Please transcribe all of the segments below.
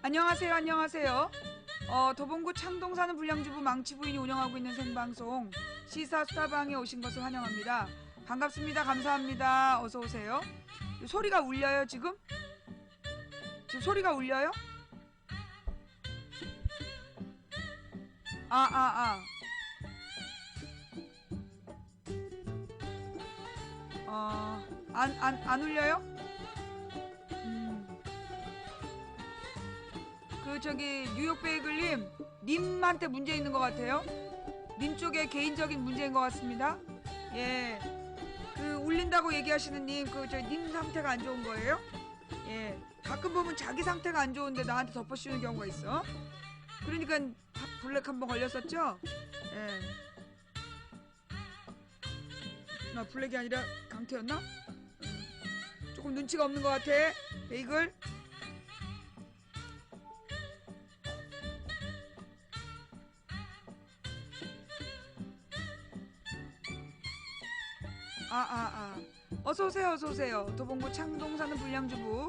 안녕하세요, 안녕하세요. 도봉구 창동 사는 불량주부 망치 부인이 운영하고 있는 생방송 시사 수다방에 오신 것을 환영합니다. 반갑습니다. 감사합니다. 어서 오세요. 소리가 울려요, 지금? 지금 소리가 울려요? 안 울려요? 뉴욕 베이글님, 님한테 문제 있는 것 같아요. 님 쪽에 개인적인 문제인 것 같습니다. 예. 울린다고 얘기하시는 님, 님 상태가 안 좋은 거예요? 예. 가끔 보면 자기 상태가 안 좋은데 나한테 덮어씌우는 경우가 있어. 그러니까 블랙 한번 걸렸었죠? 예. 나 블랙이 아니라 강태였나? 조금 눈치가 없는 것 같아. 베이글. 어서오세요, 어서오세요. 도봉구 창동 사는 불량주부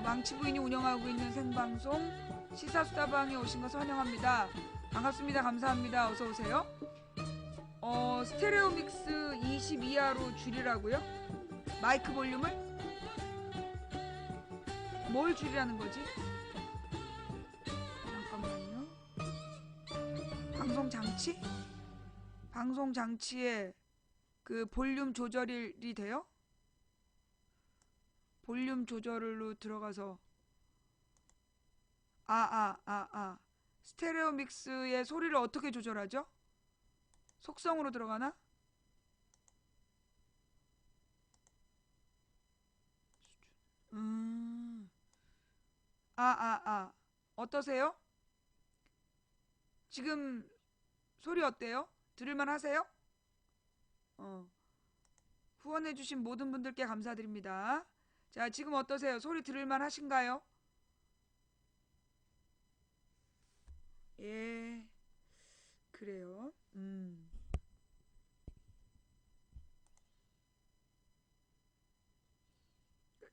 망치 부인이 운영하고 있는 생방송 시사수다방에 오신 것을 환영합니다. 반갑습니다. 감사합니다. 어서오세요. 스테레오 믹스 22화로 줄이라고요? 마이크 볼륨을? 뭘 줄이라는 거지? 잠깐만요. 방송 장치? 방송 장치에 볼륨 조절이 돼요? 볼륨 조절로 들어가서 스테레오 믹스의 소리를 어떻게 조절하죠? 속성으로 들어가나? 어떠세요? 지금 소리 어때요? 들을만 하세요? 후원해주신 모든 분들께 감사드립니다. 자, 지금 어떠세요? 소리 들을만 하신가요? 예, 그래요.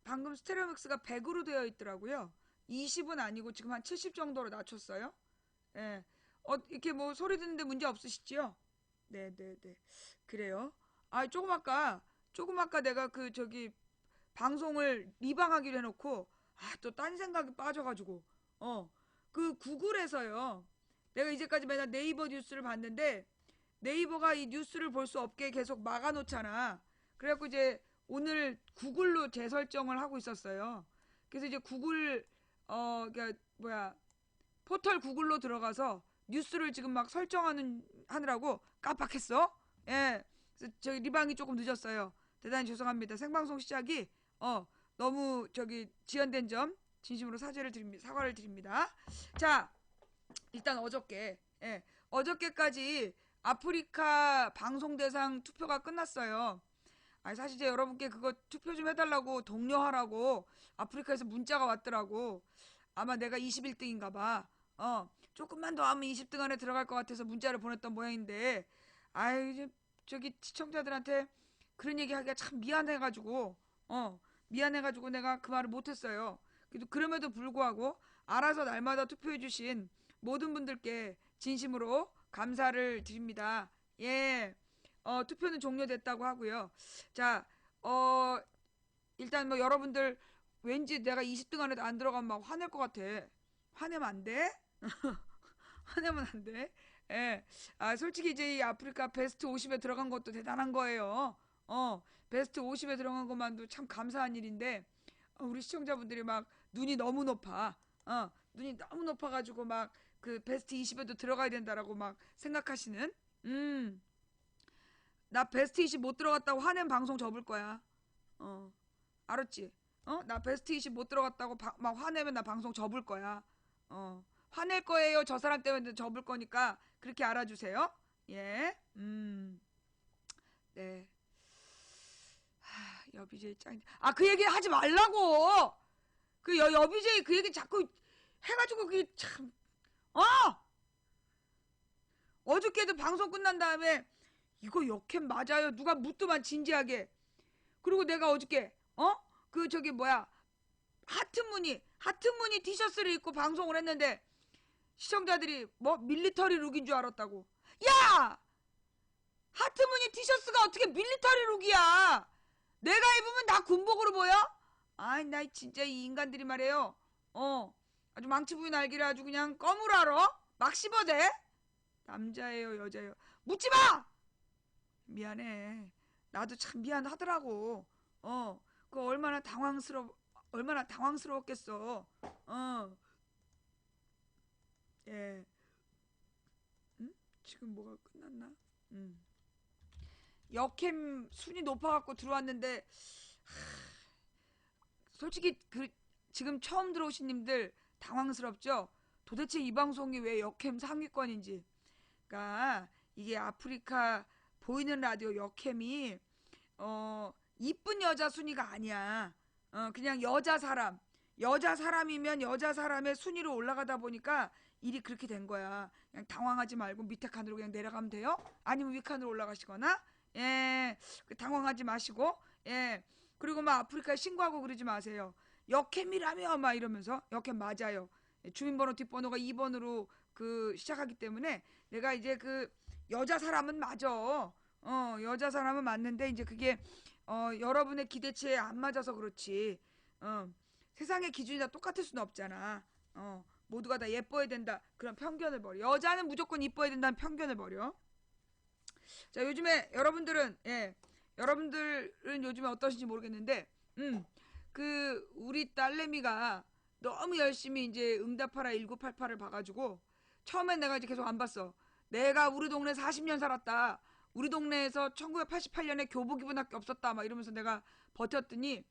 방금 스테레오 믹스가 100으로 되어 있더라고요. 20은 아니고 지금 한 70 정도로 낮췄어요. 예. 이렇게 뭐 소리 듣는데 문제 없으시지요? 네네네. 그래요. 조금 아까 내가 방송을 리방하기로 해놓고, 또 딴 생각이 빠져가지고, 구글에서요. 내가 이제까지 맨날 네이버 뉴스를 봤는데, 네이버가 이 뉴스를 볼 수 없게 계속 막아놓잖아. 그래갖고 이제 오늘 구글로 재설정을 하고 있었어요. 그래서 이제 포털 구글로 들어가서 뉴스를 지금 막 하느라고 깜빡했어. 예. 그래서 리방이 조금 늦었어요. 대단히 죄송합니다. 생방송 시작이 너무 지연된 점 진심으로 사과를 드립니다. 자, 일단 어저께까지 아프리카 방송 대상 투표가 끝났어요. 사실 이제 여러분께 그거 투표 좀 해달라고 독려하라고 아프리카에서 문자가 왔더라고. 아마 내가 21등인가 봐. 조금만 더 하면 20등 안에 들어갈 것 같아서 문자를 보냈던 모양인데, 이제 시청자들한테 그런 얘기 하기가 참 미안해가지고 내가 그 말을 못했어요. 그럼에도 불구하고 알아서 날마다 투표해주신 모든 분들께 진심으로 감사를 드립니다. 예. 투표는 종료됐다고 하고요. 자, 일단 뭐 여러분들 왠지 내가 20등 안에 안 들어가면 막 화낼 것 같아. 화내면 안 돼? 화내면 안 돼? 예. 솔직히 이제 이 아프리카 베스트 50에 들어간 것도 대단한 거예요. 베스트 50에 들어간 것만도 참 감사한 일인데, 우리 시청자분들이 막 눈이 너무 높아. 눈이 너무 높아가지고 막 베스트 20에도 들어가야 된다라고 막 생각하시는. 나 베스트 20 못 들어갔다고 화낸 방송 접을 거야. 알았지? 나 베스트 20 못 들어갔다고 막 화내면 나 방송 접을 거야. 화낼 거예요. 저 사람 때문에 접을 거니까 그렇게 알아주세요. 예. 네. 여비제이 짱. 그 얘기 하지 말라고. 여비제이 그 얘기 자꾸 해가지고 그게 참. 어저께도 방송 끝난 다음에 이거 역캠 맞아요. 누가 묻더만 진지하게. 그리고 내가 어저께 하트 하트 무늬 티셔츠를 입고 방송을 했는데 시청자들이 뭐 밀리터리 룩인 줄 알았다고. 야! 하트 무늬 티셔츠가 어떻게 밀리터리 룩이야? 내가 입으면 다 군복으로 보여? 아이 나 진짜 이 인간들이 말이에요. 아주 망치 부위 날개를 아주 그냥 껌으로 알아? 막 씹어대? 남자예요 여자예요? 묻지마! 미안해. 나도 참 미안하더라고. 그 얼마나 당황스러웠겠어. 예. 응? 지금 뭐가 끝났나? 역캠 순위 높아갖고 들어왔는데 솔직히 지금 처음 들어오신 님들 당황스럽죠? 도대체 이 방송이 왜 역캠 상위권인지. 그러니까 이게 아프리카 보이는 라디오 역캠이 이쁜 여자 순위가 아니야. 그냥 여자 사람이면 여자 사람의 순위로 올라가다 보니까 일이 그렇게 된 거야. 그냥 당황하지 말고 밑에 칸으로 그냥 내려가면 돼요. 아니면 위 칸으로 올라가시거나, 예, 당황하지 마시고, 예. 그리고 막 아프리카에 신고하고 그러지 마세요. 역캠이라며 막 이러면서 역캠 맞아요. 예, 주민번호 뒷번호가 2번으로 그 시작하기 때문에 내가 이제 그 여자 사람은 맞아. 여자 사람은 맞는데 이제 그게 여러분의 기대치에 안 맞아서 그렇지. 세상의 기준이 다 똑같을 수는 없잖아. 모두가 다 예뻐야 된다. 그런 편견을 버려. 여자는 무조건 이뻐야 된다는 편견을 버려. 자, 요즘에 여러분들은 요즘에 어떠신지 모르겠는데, 그 우리 딸내미가 너무 열심히 이제 응답하라 1988을 봐가지고 처음엔 내가 이제 계속 안 봤어. 내가 우리 동네 40년 살았다. 우리 동네에서 1988년에 교복 입은 학교 없었다. 막 이러면서 내가 버텼더니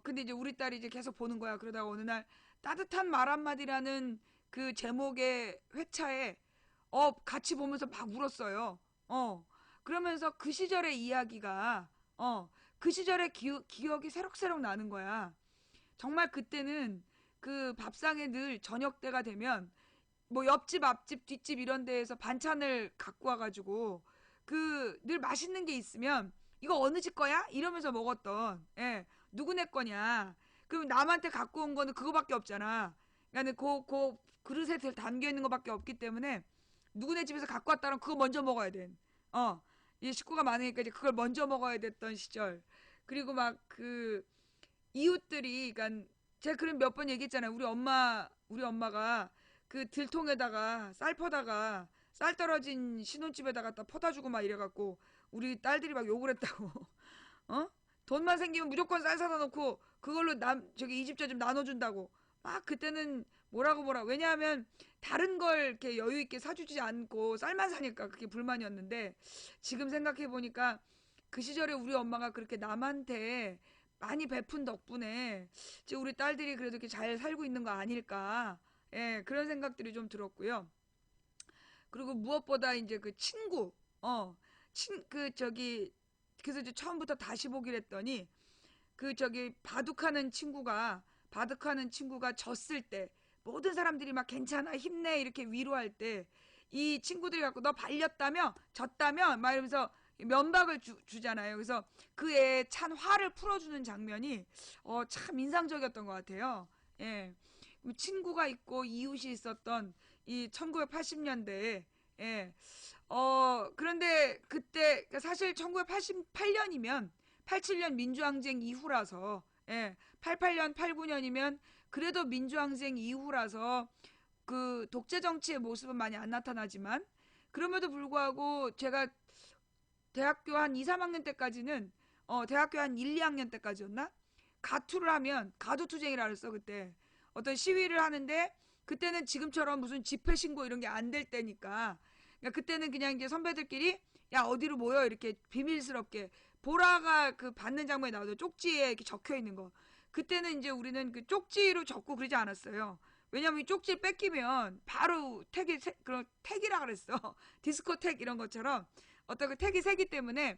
근데 이제 우리 딸이 이제 계속 보는 거야. 그러다가 어느 날 따뜻한 말 한마디라는 그 제목의 회차에 같이 보면서 막 울었어요. 그러면서 그 시절의 이야기가 그 시절의 기억이 새록새록 나는 거야. 정말 그때는 그 밥상에 늘 저녁 때가 되면 뭐 옆집 앞집 뒷집 이런 데에서 반찬을 갖고 와가지고 그 늘 맛있는 게 있으면 이거 어느 집 거야? 이러면서 먹었던, 예, 누구네 거냐. 그럼 남한테 갖고 온 거는 그거밖에 없잖아. 그러니까 그 그릇에 담겨 있는 거밖에 없기 때문에 누구네 집에서 갖고 왔다면 그거 먼저 먹어야 돼. 어, 이 식구가 많으니까 이제 그걸 먼저 먹어야 됐던 시절. 그리고 막 그 이웃들이, 그러니까 제가 그런 몇 번 얘기했잖아요. 우리 엄마가 그 들통에다가 쌀 떨어진 신혼집에다가 다 퍼다 주고 막 이래갖고 우리 딸들이 막 욕을 했다고. 어? 돈만 생기면 무조건 쌀 사다 놓고 그걸로 저기 이 집 저 집 나눠준다고. 막 그때는 뭐라. 왜냐하면 다른 걸 이렇게 여유 있게 사주지 않고 쌀만 사니까 그게 불만이었는데 지금 생각해 보니까 그 시절에 우리 엄마가 그렇게 남한테 많이 베푼 덕분에 지금 우리 딸들이 그래도 이렇게 잘 살고 있는 거 아닐까. 예, 그런 생각들이 좀 들었고요. 그리고 무엇보다 이제 그 친구, 그 저기, 그래서 이제 처음부터 다시 보기로 했더니 그 저기 바둑하는 친구가 졌을 때 모든 사람들이 막 괜찮아 힘내 이렇게 위로할 때 이 친구들이 갖고 너 발렸다며 졌다며 막 이러면서 면박을 주잖아요. 그래서 그 애의 찬 화를 풀어주는 장면이 참 인상적이었던 것 같아요. 예. 친구가 있고 이웃이 있었던 이 1980년대에, 예. 그런데 그때 그러니까 사실 1988년이면 87년 민주항쟁 이후라서, 예. 88년 89년이면 그래도 민주항쟁 이후라서 그 독재 정치의 모습은 많이 안 나타나지만 그럼에도 불구하고 제가 대학교 한 2, 3학년 때까지는 대학교 한 1, 2학년 때까지였나? 가투를 하면 가두투쟁이라 그랬어 그때. 어떤 시위를 하는데 그때는 지금처럼 무슨 집회 신고 이런 게 안 될 때니까. 그러니까 그때는 그냥 이제 선배들끼리 야 어디로 모여 이렇게 비밀스럽게 보라가 그 받는 장면이 나오죠. 쪽지에 이렇게 적혀 있는 거. 그때는 이제 우리는 그 쪽지로 적고 그러지 않았어요. 왜냐면 이 쪽지를 뺏기면 바로 그런 택이라 그랬어. 디스코텍 이런 것처럼 어떤 그 택이 세기 때문에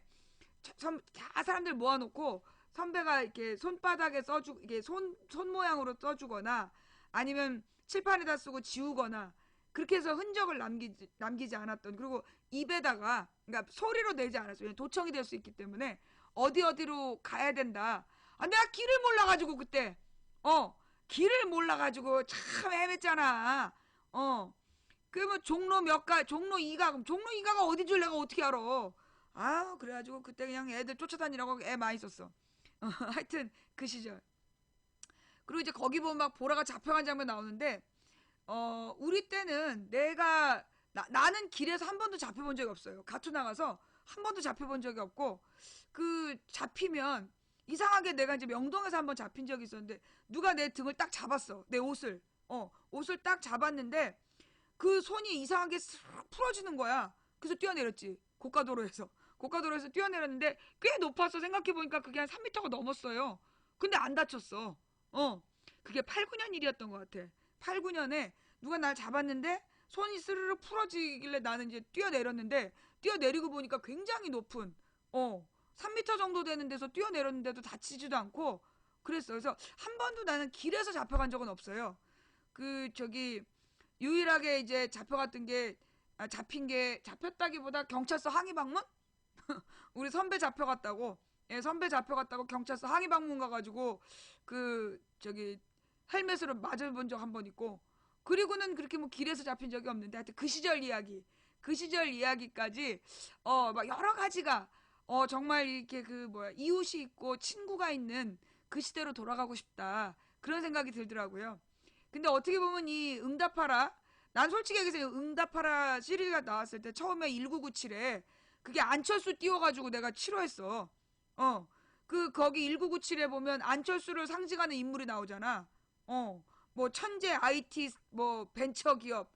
다 사람들 모아놓고 선배가 이렇게 손바닥에 이게 손 모양으로 써주거나 아니면 칠판에다 쓰고 지우거나 그렇게 해서 흔적을 남기지 않았던. 그리고 입에다가 그러니까 소리로 내지 않았어요. 도청이 될 수 있기 때문에 어디로 가야 된다. 아, 내가 길을 몰라가지고 그때 길을 몰라가지고 참 헤맸잖아. 어. 그러면 종로 2가, 그럼 종로 2가가 어딘 줄 내가 어떻게 알아. 아, 그래가지고 그때 그냥 애들 쫓아다니라고 애 많이 썼어. 하여튼 그 시절. 그리고 이제 거기 보면 막 보라가 잡혀간 장면 나오는데, 우리 때는 나는 길에서 한 번도 잡혀본 적이 없어요. 가투 나가서 한 번도 잡혀본 적이 없고, 그 잡히면 이상하게 내가 이제 명동에서 한 번 잡힌 적이 있었는데, 누가 내 등을 딱 잡았어. 내 옷을 딱 잡았는데, 그 손이 이상하게 쓱 풀어지는 거야. 그래서 뛰어내렸지. 고가도로에서 뛰어내렸는데 꽤 높았어. 생각해보니까 그게 한 3m가 넘었어요. 근데 안 다쳤어. 그게 8, 9년 일이었던 것 같아. 8, 9년에 누가 날 잡았는데 손이 스르르 풀어지길래 나는 이제 뛰어내렸는데, 뛰어내리고 보니까 굉장히 높은 3m 정도 되는 데서 뛰어내렸는데도 다치지도 않고 그랬어. 그래서 한 번도 나는 길에서 잡혀간 적은 없어요. 그 저기 유일하게 이제 잡혀갔던 게, 잡힌 게, 잡혔다기보다 경찰서 항의 방문? 우리 선배 잡혀갔다고. 예, 선배 잡혀갔다고 경찰서 항의 방문 가가지고 그 저기 헬멧으로 맞아본 적 한 번 있고, 그리고는 그렇게 뭐 길에서 잡힌 적이 없는데, 하여튼 그 시절 이야기까지 막 여러 가지가 정말 이렇게 그 뭐야, 이웃이 있고 친구가 있는 그 시대로 돌아가고 싶다, 그런 생각이 들더라고요. 근데 어떻게 보면 이 응답하라, 난 솔직히 얘기해서 응답하라 시리즈가 나왔을 때 처음에 1997에 그게 안철수 띄워가지고 내가 싫어했어. 어. 거기 1997에 보면 안철수를 상징하는 인물이 나오잖아. 뭐 천재 IT 뭐 벤처 기업.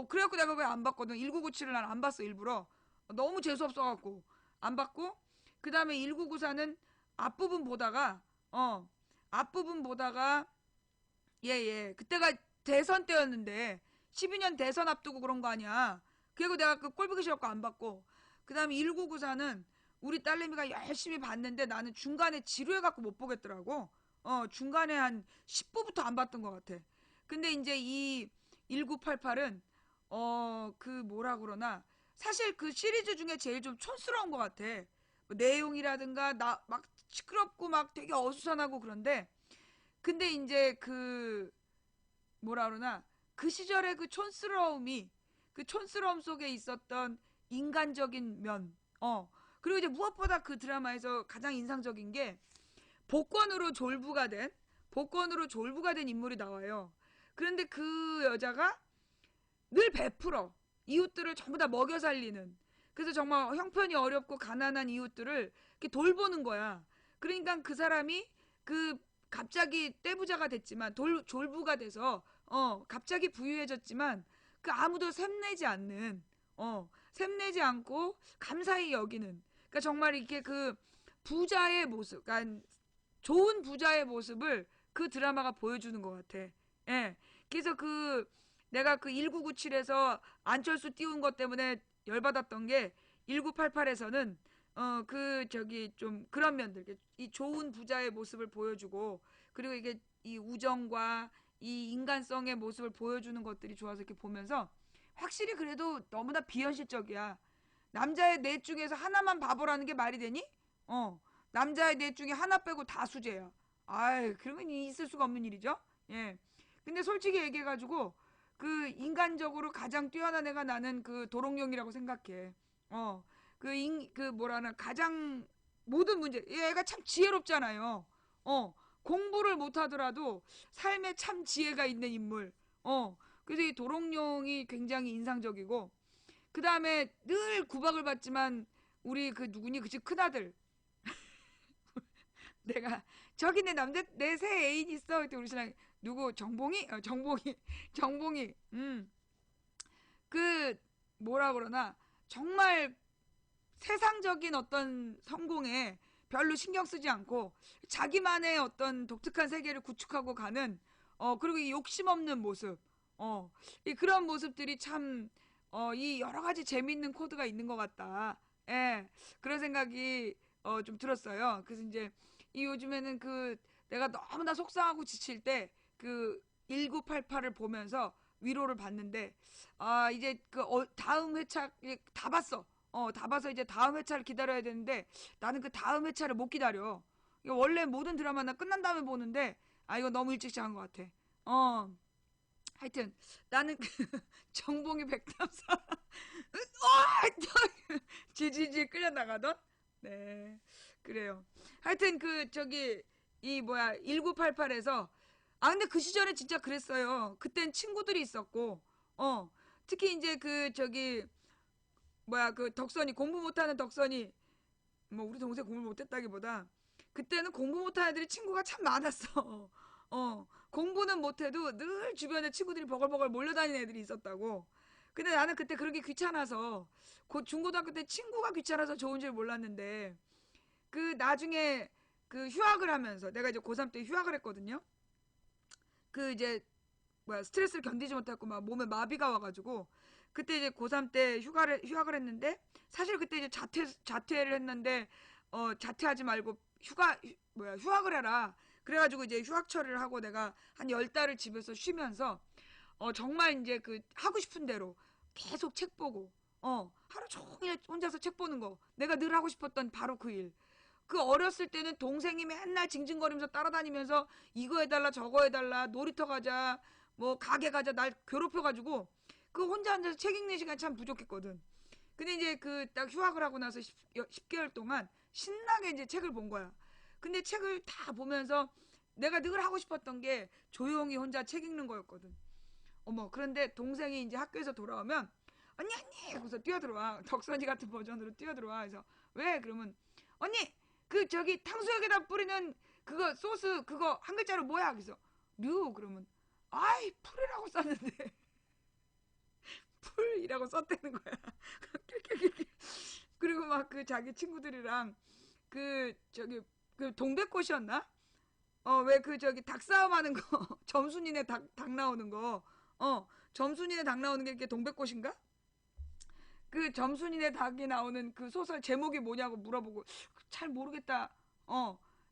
그래갖고 내가 왜 안 봤거든. 1997을 난 안 봤어, 일부러. 너무 재수없어갖고 안 봤고, 그 다음에 1994는 앞부분 보다가 어 앞부분 보다가 예예, 그때가 대선 때였는데 12년 대선 앞두고 그런 거 아니야. 그리고 내가 그 꼴보기 싫었고 안 봤고, 그 다음에 1994는 우리 딸내미가 열심히 봤는데 나는 중간에 지루해갖고 못 보겠더라고. 중간에 한 10부부터 안 봤던 것 같아. 근데 이제 이 1988은 그 뭐라 그러나, 사실 그 시리즈 중에 제일 좀 촌스러운 것 같아. 뭐 내용이라든가 나 막 시끄럽고 막 되게 어수선하고 그런데, 근데 이제 그 뭐라 그러나, 그 시절의 그 촌스러움 속에 있었던 인간적인 면. 그리고 이제 무엇보다 그 드라마에서 가장 인상적인 게, 복권으로 졸부가 된 복권으로 졸부가 된 인물이 나와요. 그런데 그 여자가 늘 베풀어. 이웃들을 전부 다 먹여 살리는. 그래서 정말 형편이 어렵고 가난한 이웃들을 이렇게 돌보는 거야. 그러니까 그 사람이 그 갑자기 떼부자가 됐지만, 졸부가 돼서 갑자기 부유해졌지만, 그 아무도 샘내지 않는, 샘내지 않고 감사히 여기는, 그러니까 정말 이렇게 그 부자의 모습, 그러니까 좋은 부자의 모습을 그 드라마가 보여주는 것 같아. 예. 그래서 내가 그 1997에서 안철수 띄운 것 때문에 열받았던 게, 1988에서는 그 저기 좀 그런 면들, 이 좋은 부자의 모습을 보여주고, 그리고 이게 이 우정과 이 인간성의 모습을 보여주는 것들이 좋아서 이렇게 보면서, 확실히 그래도 너무나 비현실적이야. 남자의 넷 중에서 하나만 바보라는 게 말이 되니? 남자의 넷 중에 하나 빼고 다 수재야. 아이, 그러면 있을 수가 없는 일이죠. 예. 근데 솔직히 얘기해가지고 그 인간적으로 가장 뛰어난 애가 나는 그 도롱뇽이라고 생각해. 그 뭐라나, 가장 모든 문제, 얘가 참 지혜롭잖아요. 공부를 못하더라도 삶에 참 지혜가 있는 인물. 그래서 이 도롱뇽이 굉장히 인상적이고, 그 다음에 늘 구박을 받지만 우리 그 누구니, 그 집 큰아들. 내가 저기 내 새 애인 있어. 그때 우리 신랑 누구, 정봉이? 정봉이. 그 뭐라 그러나, 정말 세상적인 어떤 성공에 별로 신경 쓰지 않고 자기만의 어떤 독특한 세계를 구축하고 가는, 그리고 이 욕심 없는 모습, 이 그런 모습들이 참 이 여러 가지 재밌는 코드가 있는 것 같다. 예, 그런 생각이 좀 들었어요. 그래서 이제 이 요즘에는 그 내가 너무나 속상하고 지칠 때 그 1988을 보면서 위로를 받는데, 이제 그 다음 회차 다 봤어. 다 봐서 이제 다음 회차를 기다려야 되는데, 나는 그 다음 회차를 못 기다려. 이게 원래 모든 드라마는 끝난 다음에 보는데, 아, 이거 너무 일찍 시작한 것 같아. 어, 하여튼 나는 그 정봉이 백담사 질질질 끌려나가던. 네, 그래요. 하여튼 그 저기 이 뭐야 1988에서 아 근데 그 시절에 진짜 그랬어요. 그땐 친구들이 있었고 어 특히 이제 그 저기 뭐야 그 덕선이 공부 못하는 덕선이 뭐 우리 동생 공부 못했다기보다 그때는 공부 못하는 애들이 친구가 참 많았어. 공부는 못해도 늘 주변에 친구들이 버글버글 몰려다니는 애들이 있었다고. 근데 나는 그때 그런 게 귀찮아서 중고등학교 때 친구가 귀찮아서 좋은 줄 몰랐는데 그 나중에 그 휴학을 하면서 내가 이제 고3 때 휴학을 했거든요. 그 이제 뭐야 스트레스를 견디지 못했고 막 몸에 마비가 와가지고 그때 이제 고3 때 휴학을 했는데 사실 그때 이제 자퇴를 했는데 자퇴하지 말고 휴학을 해라. 그래가지고 이제 휴학 처리를 하고 내가 한 10달을 집에서 쉬면서 정말 이제 그 하고 싶은 대로 계속 책 보고 하루 종일 혼자서 책 보는 거 내가 늘 하고 싶었던 바로 그 일. 그 어렸을 때는 동생이 맨날 징징거리면서 따라다니면서 이거 해달라 저거 해달라 놀이터 가자 뭐 가게 가자 날 괴롭혀가지고 그 혼자 앉아서 책 읽는 시간 참 부족했거든. 근데 이제 그 딱 휴학을 하고 나서 10개월 동안 신나게 이제 책을 본 거야. 근데 책을 다 보면서 내가 늘 하고 싶었던 게 조용히 혼자 책 읽는 거였거든. 어머 그런데 동생이 이제 학교에서 돌아오면 언니 언니 하고서 뛰어들어와. 덕선이 같은 버전으로 뛰어들어와. 그래서 왜 그러면 언니 그 저기 탕수육에다 뿌리는 그거 소스 그거 한 글자로 뭐야? 그래서 류 그러면 아이 풀이라고 썼는데 풀이라고 썼다는 거야. 그리고 막 그 자기 친구들이랑 그 저기 그 동백꽃이었나? 왜 그 저기 닭싸움 하는 거 점순이네 닭 나오는 거 점순이네 닭 나오는 게 이게 동백꽃인가? 그 점순이네 닭이 나오는 그 소설 제목이 뭐냐고 물어보고 잘 모르겠다.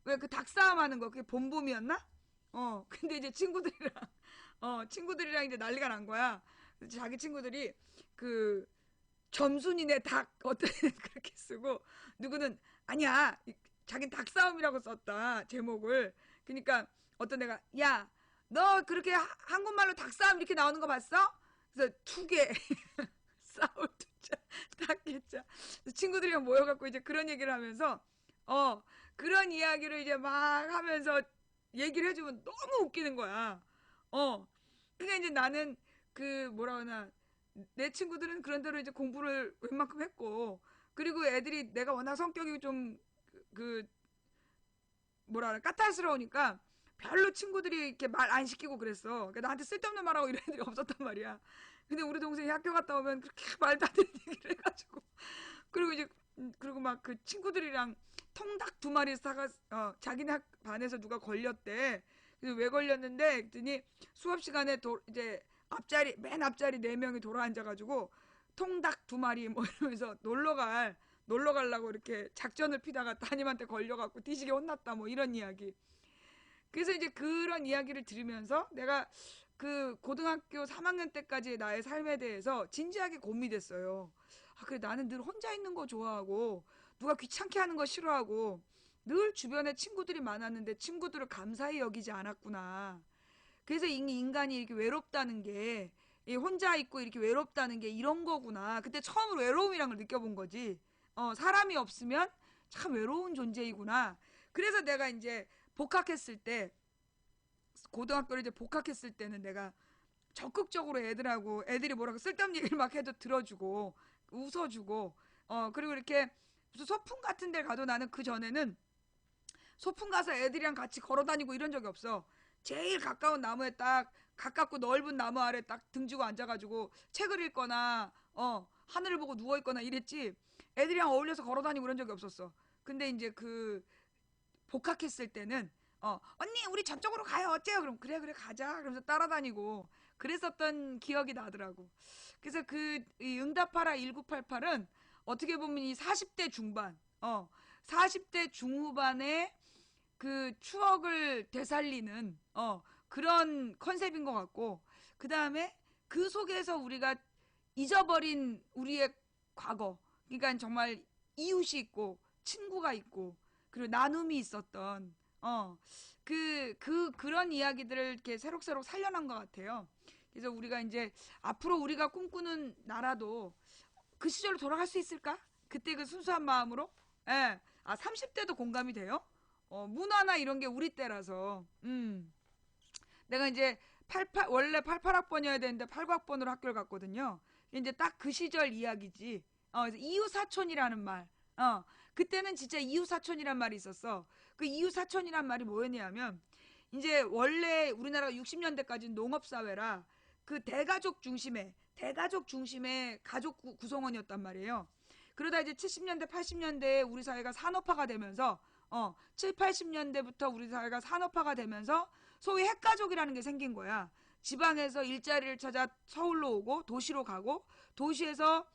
왜 그 닭싸움 하는 거 그게 봄봄이었나? 근데 이제 친구들이랑 이제 난리가 난 거야. 자기 친구들이 그 점순이네 닭 어떤 애는 그렇게 쓰고 누구는 아니야 자긴 닭싸움이라고 썼다 제목을. 그러니까 어떤 애가 야 너 그렇게 한국말로 닭싸움 이렇게 나오는 거 봤어? 그래서 투개 싸울 투자 닭개자 친구들이랑 모여갖고 이제 그런 얘기를 하면서 그런 이야기를 이제 막 하면서 얘기를 해주면 너무 웃기는 거야. 그러니까 이제 나는 그 뭐라 하나 내 친구들은 그런 대로 이제 공부를 웬만큼 했고 그리고 애들이 내가 워낙 성격이 좀 그 뭐라 하나 까탈스러우니까 별로 친구들이 이렇게 말 안 시키고 그랬어. 그러니까 나한테 쓸데없는 말하고 이런 애들이 없었단 말이야. 근데 우리 동생이 학교 갔다 오면 그렇게 말도 안 되는 얘기를 해가지고 그리고 이제 그리고 막 그 친구들이랑 통닭 2마리 사가 자기네 반에서 누가 걸렸대. 그래서 왜 걸렸는데 그랬더니 수업 시간에 이제 맨 앞자리 4명이 돌아 앉아가지고 통닭 2마리 뭐 이러면서 놀러 가려고 이렇게 작전을 피다가 담임한테 걸려갖고 뒤지게 혼났다 뭐 이런 이야기. 그래서 이제 그런 이야기를 들으면서 내가 그 고등학교 3학년 때까지의 나의 삶에 대해서 진지하게 고민이 됐어요. 아, 그래 나는 늘 혼자 있는 거 좋아하고 누가 귀찮게 하는 거 싫어하고 늘 주변에 친구들이 많았는데 친구들을 감사히 여기지 않았구나. 그래서 인간이 이렇게 외롭다는 게 혼자 있고 이렇게 외롭다는 게 이런 거구나. 그때 처음으로 외로움이란 걸 느껴본 거지. 사람이 없으면 참 외로운 존재이구나. 그래서 내가 이제 복학했을 때 고등학교를 이제 복학했을 때는 내가 적극적으로 애들이 뭐라고 쓸데없는 얘기를 막 해도 들어주고 웃어주고 그리고 이렇게 무슨 소풍 같은 데 가도 나는 그 전에는 소풍 가서 애들이랑 같이 걸어 다니고 이런 적이 없어. 제일 가까운 나무에 딱 가깝고 넓은 나무 아래 딱 등지고 앉아가지고 책을 읽거나 하늘을 보고 누워 있거나 이랬지. 애들이랑 어울려서 걸어 다니고 그런 적이 없었어. 근데 이제 그 복학했을 때는 언니 우리 저쪽으로 가요 어째요? 그럼 그래 그래 가자. 그러면서 따라다니고 그랬었던 기억이 나더라고. 그래서 이 응답하라 1988은 어떻게 보면 이 40대 중반 40대 중후반에 그 추억을 되살리는 그런 컨셉인 것 같고 그 다음에 그 속에서 우리가 잊어버린 우리의 과거 그러니까 정말 이웃이 있고 친구가 있고 그리고 나눔이 있었던 그런 이야기들을 이렇게 새록새록 살려난 것 같아요. 그래서 우리가 이제 앞으로 우리가 꿈꾸는 나라도 그 시절로 돌아갈 수 있을까? 그때 그 순수한 마음으로? 예. 30대도 공감이 돼요? 문화나 이런 게 우리 때라서. 내가 이제 원래 88학번이어야 되는데 89학번으로 학교를 갔거든요. 이제 딱 그 시절 이야기지. 그래서 이웃사촌이라는 말. 그때는 진짜 이웃사촌이란 말이 있었어. 그 이웃사촌이란 말이 뭐였냐면, 이제 원래 우리나라가 60년대까지는 농업사회라 그 대가족 중심의 가족 구성원이었단 말이에요. 그러다 이제 70년대, 80년대에 우리 사회가 산업화가 되면서 7, 80년대부터 우리 사회가 산업화가 되면서 소위 핵가족이라는 게 생긴 거야. 지방에서 일자리를 찾아 서울로 오고 도시로 가고 도시에서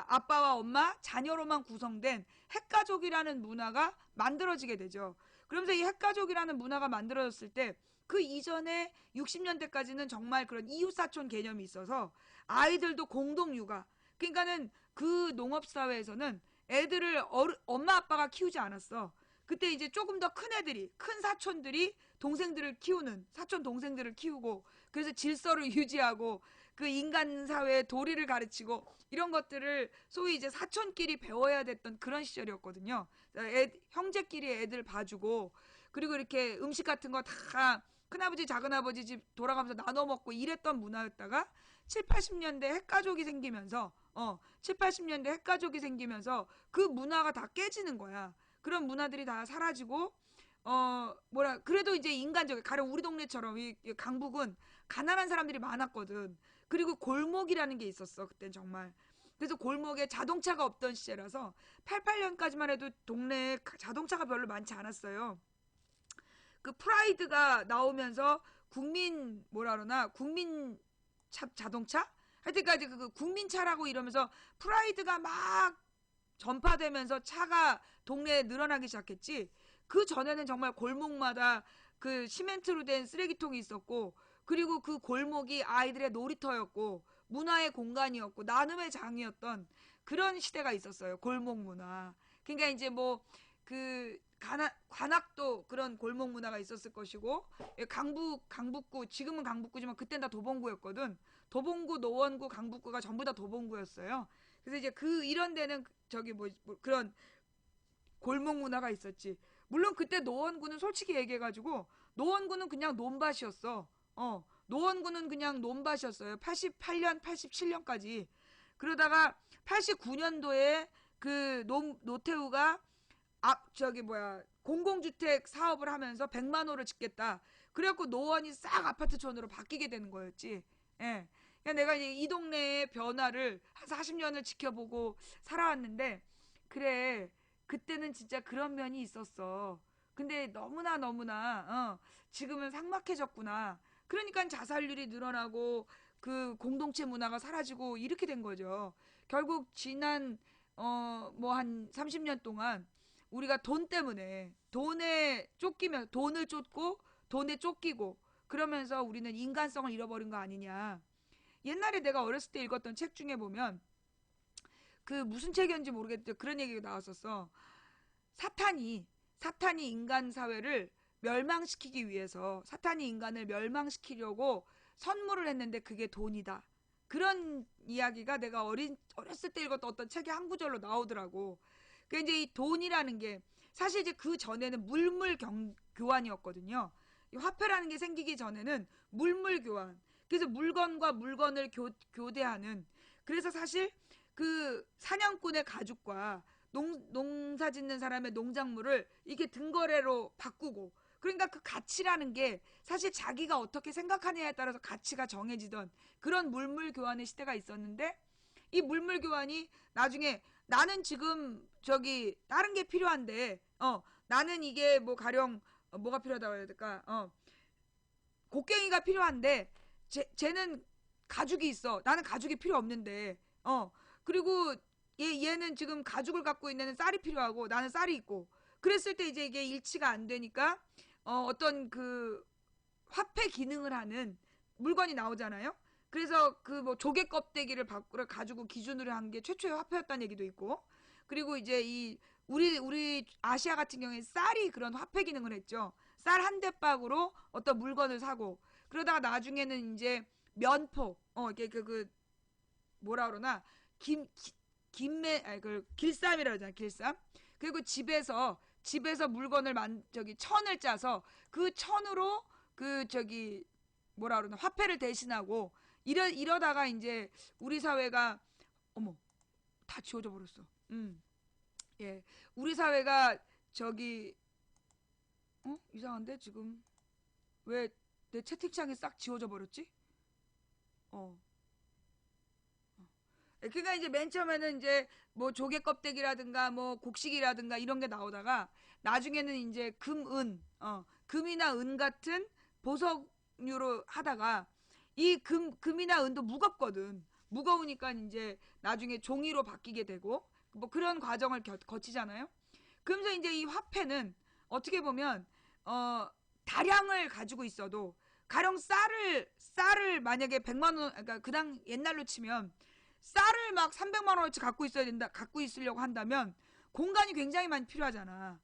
아빠와 엄마, 자녀로만 구성된 핵가족이라는 문화가 만들어지게 되죠. 그러면서 이 핵가족이라는 문화가 만들어졌을 때 그 이전에 60년대까지는 정말 그런 이웃사촌 개념이 있어서 아이들도 공동육아. 그러니까는 그 농업사회에서는 애들을 엄마 아빠가 키우지 않았어. 그때 이제 조금 더 큰 애들이, 큰 사촌들이 동생들을 키우는, 사촌 동생들을 키우고, 그래서 질서를 유지하고, 그 인간 사회의 도리를 가르치고, 이런 것들을 소위 이제 사촌끼리 배워야 됐던 그런 시절이었거든요. 형제끼리 애들 봐주고, 그리고 이렇게 음식 같은 거 다 큰아버지, 작은아버지 집 돌아가면서 나눠 먹고 이랬던 문화였다가 7, 80년대 핵가족이 생기면서 7, 80년대 핵가족이 생기면서 그 문화가 다 깨지는 거야. 그런 문화들이 다 사라지고 그래도 이제 가령 우리 동네처럼 이 강북은 가난한 사람들이 많았거든. 그리고 골목이라는 게 있었어. 그땐 정말. 그래서 골목에 자동차가 없던 시절이라서 88년까지만 해도 동네에 자동차가 별로 많지 않았어요. 그 프라이드가 나오면서 국민 자동차? 하여튼까지 그 국민차라고 이러면서 프라이드가 막 전파되면서 차가 동네에 늘어나기 시작했지. 그 전에는 정말 골목마다 그 시멘트로 된 쓰레기통이 있었고, 그리고 그 골목이 아이들의 놀이터였고, 문화의 공간이었고, 나눔의 장이었던 그런 시대가 있었어요. 골목 문화. 그러니까 이제 관악도 그런 골목 문화가 있었을 것이고, 강북구, 지금은 강북구지만 그땐 다 도봉구였거든. 도봉구, 노원구, 강북구가 전부 다 도봉구였어요. 그래서 이제 이런 데는 그런 골목 문화가 있었지. 물론 그때 노원구는 솔직히 얘기해가지고 노원구는 그냥 논밭이었어. 노원구는 그냥 논밭이었어요. 88년, 87년까지. 그러다가 89년도에 노태우가 공공주택 사업을 하면서 100만 호를 짓겠다. 그래갖고 노원이 싹 아파트촌으로 바뀌게 되는 거였지. 예. 그러니까 내가 이제 이 동네의 변화를 한 40년을 지켜보고 살아왔는데, 그래, 그때는 진짜 그런 면이 있었어. 근데 너무나 지금은 삭막해졌구나. 그러니까 자살률이 늘어나고 그 공동체 문화가 사라지고 이렇게 된 거죠. 결국 지난 한 30년 동안 우리가 돈 때문에 돈을 쫓고 돈에 쫓기고 그러면서 우리는 인간성을 잃어버린 거 아니냐. 옛날에 내가 어렸을 때 읽었던 책 중에 보면 무슨 책이었는지 모르겠는데 그런 얘기가 나왔었어. 사탄이 인간 사회를 멸망시키기 위해서 사탄이 인간을 멸망시키려고 선물을 했는데 그게 돈이다. 그런 이야기가 내가 어렸을 때 읽었던 어떤 책의 한 구절로 나오더라고. 그 이제 이 돈이라는 게 사실 이제 그 전에는 물물 교환이었거든요. 이 화폐라는 게 생기기 전에는 물물 교환. 그래서 물건과 물건을 교대하는. 그래서 사실 그 사냥꾼의 가죽과 농사 짓는 사람의 농작물을 이게 등거래로 바꾸고, 그러니까 그 가치라는 게 사실 자기가 어떻게 생각하느냐에 따라서 가치가 정해지던 그런 물물 교환의 시대가 있었는데, 이 물물 교환이 나중에 나는 지금 다른 게 필요한데 나는 이게 가령 뭐가 필요하다고 해야 될까? 곡괭이가 필요한데 쟤는 가죽이 있어. 나는 가죽이 필요 없는데. 그리고 얘는 지금 가죽을 갖고 있는 쌀이 필요하고 나는 쌀이 있고. 그랬을 때 이제 이게 일치가 안 되니까 어떤 화폐 기능을 하는 물건이 나오잖아요. 그래서 조개 껍데기를 가지고 기준으로 한 게 최초의 화폐였다는 얘기도 있고. 그리고 이제 이 우리 아시아 같은 경우에 쌀이 그런 화폐 기능을 했죠. 쌀 한 대박으로 어떤 물건을 사고 그러다가 나중에는 이제 면포 이게 뭐라 그러나 김 김매 아니 그 길쌈이라 그러잖아. 길쌈. 그리고 집에서 물건을 저기 천을 짜서 그 천으로 뭐라 그러나 화폐를 대신하고 이러다가 이제 우리 사회가 어머 다 지워져 버렸어. 예. 우리 사회가 저기 이상한데 지금 왜 내 채팅창이 싹 지워져 버렸지? 어. 그러니까 이제 맨 처음에는 이제 뭐 조개 껍데기라든가 뭐 곡식이라든가 이런 게 나오다가 나중에는 이제 금이나 은 같은 보석류로 하다가 이 금이나 은도 무겁거든. 무거우니까 이제 나중에 종이로 바뀌게 되고 뭐 그런 과정을 거치잖아요. 그러면서 이제 이 화폐는 어떻게 보면 다량을 가지고 있어도 가령 쌀을 만약에 100만 원 그러니까 그당 옛날로 치면 쌀을 막 300만 원어치 갖고 있으려고 한다면 공간이 굉장히 많이 필요하잖아.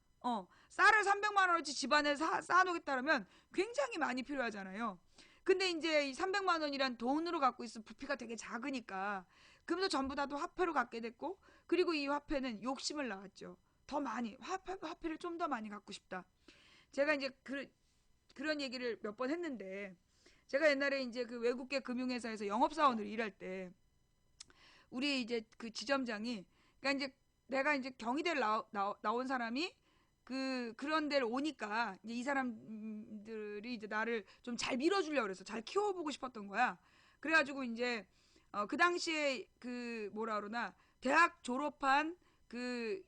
쌀을 300만 원어치 집안에 쌓아놓겠다면 굉장히 많이 필요하잖아요. 근데 이제 이 300만 원이란 돈으로 갖고 있을 부피가 되게 작으니까 그러면서 전부 다 또 화폐로 갖게 됐고 그리고 이 화폐는 욕심을 낳았죠. 더 많이 화폐를 좀 더 많이 갖고 싶다. 제가 이제 그런 얘기를 몇 번 했는데 제가 옛날에 이제 그 외국계 금융회사에서 영업사원으로 일할 때 우리 이제 그 지점장이 그러니까 이제 내가 이제 경희대를 나온 사람이 그런 데를 오니까 이제 이 사람들이 이제 나를 좀 잘 밀어주려고 그래서 잘 키워보고 싶었던 거야. 그래가지고 이제 그 당시에 그 뭐라 그러나 대학 졸업한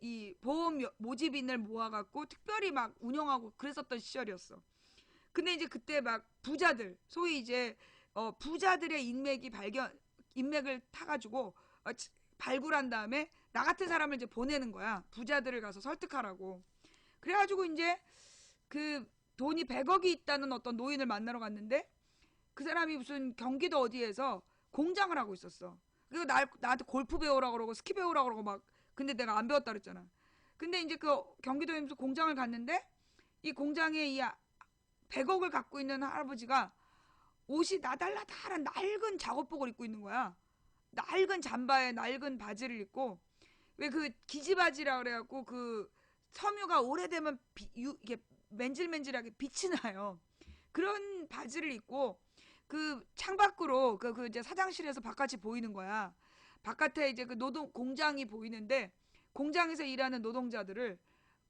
이 보험 모집인을 모아갖고 특별히 막 운영하고 그랬었던 시절이었어. 근데 이제 그때 막 부자들 소위 이제 부자들의 인맥을 타가지고 발굴한 다음에 나 같은 사람을 이제 보내는 거야. 부자들을 가서 설득하라고. 그래가지고 이제 그 돈이 100억이 있다는 어떤 노인을 만나러 갔는데 그 사람이 무슨 경기도 어디에서 공장을 하고 있었어. 그리고 나한테 골프 배우라고 그러고 스키 배우라고 그러고 막 근데 내가 안 배웠다 그랬잖아. 근데 이제 그 경기도에 무슨 공장을 갔는데 이 공장에 이 100억을 갖고 있는 할아버지가 옷이 나달라달한 낡은 작업복을 입고 있는 거야. 낡은 잠바에 낡은 바지를 입고 왜 그 기지바지라 그래갖고 그 섬유가 오래되면 이게 맨질맨질하게 빛이 나요. 그런 바지를 입고 그 창밖으로 이제 사장실에서 바깥이 보이는 거야. 바깥에 이제 그 노동 공장이 보이는데 공장에서 일하는 노동자들을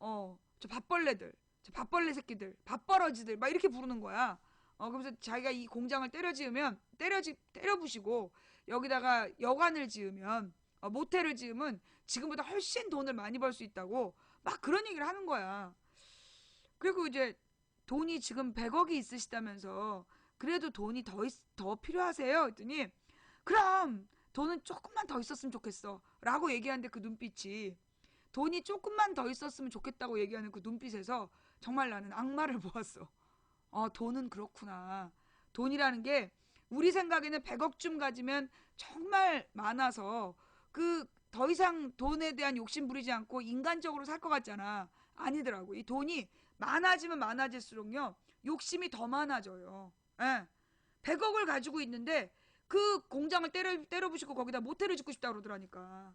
저 밥벌레들, 저 밥벌레 새끼들, 밥벌어지들 막 이렇게 부르는 거야. 그러면서 자기가 이 공장을 때려부시고 여기다가 여관을 지으면 모텔을 지으면 지금보다 훨씬 돈을 많이 벌 수 있다고 막 그런 얘기를 하는 거야. 그리고 이제 돈이 지금 100억이 있으시다면서 그래도 돈이 더 필요하세요? 했더니 그럼 돈은 조금만 더 있었으면 좋겠어 라고 얘기하는데 그 눈빛이 돈이 조금만 더 있었으면 좋겠다고 얘기하는 그 눈빛에서 정말 나는 악마를 보았어. 돈은 그렇구나. 돈이라는 게 우리 생각에는 100억쯤 가지면 정말 많아서 더 이상 돈에 대한 욕심 부리지 않고 인간적으로 살 것 같잖아. 아니더라고. 이 돈이 많아지면 많아질수록요. 욕심이 더 많아져요. 예. 100억을 가지고 있는데 그 공장을 때려부시고 거기다 모텔을 짓고 싶다 그러더라니까.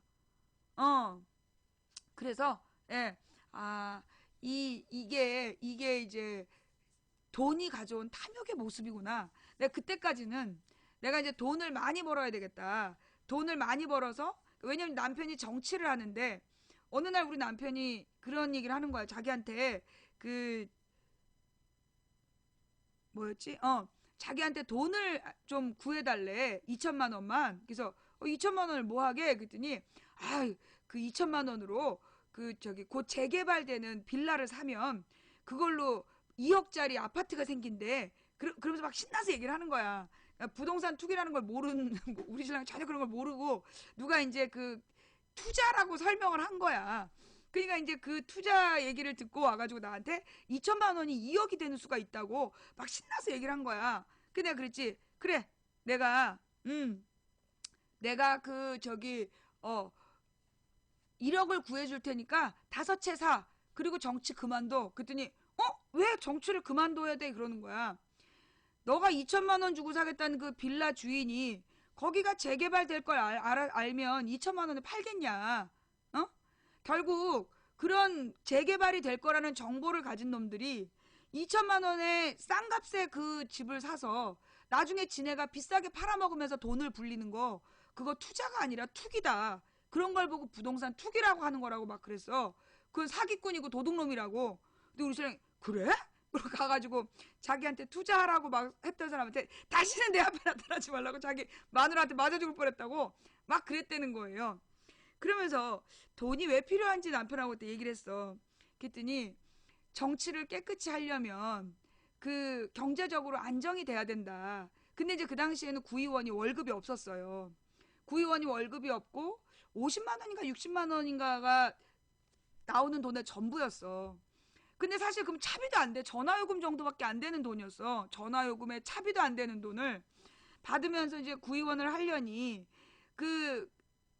어. 그래서 예. 이게 이제 돈이 가져온 탐욕의 모습이구나. 내가 그때까지는 내가 이제 돈을 많이 벌어야 되겠다. 돈을 많이 벌어서 왜냐면 남편이 정치를 하는데 어느 날 우리 남편이 그런 얘기를 하는 거야. 자기한테 그 뭐였지? 자기한테 돈을 좀 구해달래. 2천만 원만. 그래서 2천만 원을 뭐 하게? 그랬더니 그 2천만 원으로 곧 재개발되는 빌라를 사면 그걸로 2억짜리 아파트가 생긴대. 그러면서 막 신나서 얘기를 하는 거야. 그러니까 부동산 투기라는 걸 모르는 우리 신랑 전혀 그런 걸 모르고 누가 이제 투자라고 설명을 한 거야. 그러니까 이제 그 투자 얘기를 듣고 와가지고 나한테 2천만 원이 2억이 되는 수가 있다고 막 신나서 얘기를 한 거야. 근데 내가 그랬지. 그래, 내가 내가 1억을 구해줄 테니까 5채 사. 그리고 정치 그만둬. 그랬더니 왜 정치를 그만둬야 돼? 그러는 거야. 너가 2천만 원 주고 사겠다는 그 빌라 주인이 거기가 재개발될 걸 알면 2천만 원에 팔겠냐? 어? 결국 그런 재개발이 될 거라는 정보를 가진 놈들이 2천만 원에 싼 값에 그 집을 사서 나중에 지네가 비싸게 팔아먹으면서 돈을 불리는 거, 그거 투자가 아니라 투기다. 그런 걸 보고 부동산 투기라고 하는 거라고 막 그랬어. 그건 사기꾼이고 도둑놈이라고. 근데 우리 신랑이 그래? 그러고 가가지고 자기한테 투자하라고 막 했던 사람한테 다시는 내 앞에 나타나지 말라고 자기 마누라한테 맞아 죽을 뻔했다고 막 그랬다는 거예요. 그러면서 돈이 왜 필요한지 남편하고 그때 얘기를 했어. 그랬더니 정치를 깨끗이 하려면 그 경제적으로 안정이 돼야 된다. 근데 이제 그 당시에는 구의원이 월급이 없었어요. 구의원이 월급이 없고 50만 원인가 60만 원인가가 나오는 돈의 전부였어. 근데 사실 그럼 차비도 안 돼. 전화요금 정도밖에 안 되는 돈이었어. 전화요금에 차비도 안 되는 돈을 받으면서 이제 구의원을 하려니 그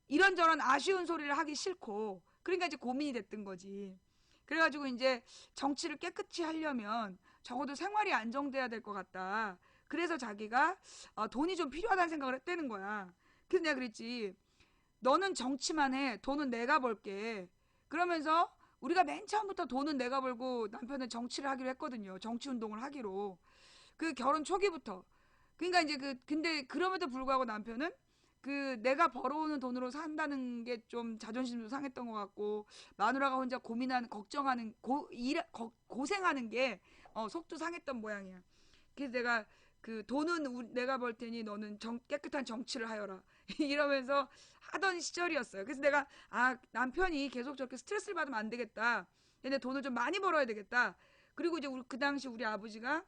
이런저런 아쉬운 소리를 하기 싫고, 그러니까 이제 고민이 됐던 거지. 그래가지고 이제 정치를 깨끗이 하려면 적어도 생활이 안정돼야 될 것 같다. 그래서 자기가 돈이 좀 필요하다는 생각을 했다는 거야. 그래서 내가 그랬지. 너는 정치만 해. 돈은 내가 벌게. 그러면서 우리가 맨 처음부터 돈은 내가 벌고 남편은 정치를 하기로 했거든요. 정치 운동을 하기로. 그 결혼 초기부터. 그러니까 이제 근데 그럼에도 불구하고 남편은 그 내가 벌어오는 돈으로 산다는 게 좀 자존심도 상했던 것 같고, 마누라가 혼자 고민하는, 걱정하는, 고생하는 게 속도 상했던 모양이야. 그래서 내가 그 돈은 내가 벌 테니 너는 깨끗한 정치를 하여라. 이러면서 하던 시절이었어요. 그래서 내가 남편이 계속 저렇게 스트레스를 받으면 안 되겠다. 근데 돈을 좀 많이 벌어야 되겠다. 그리고 이제 그 당시 우리 아버지가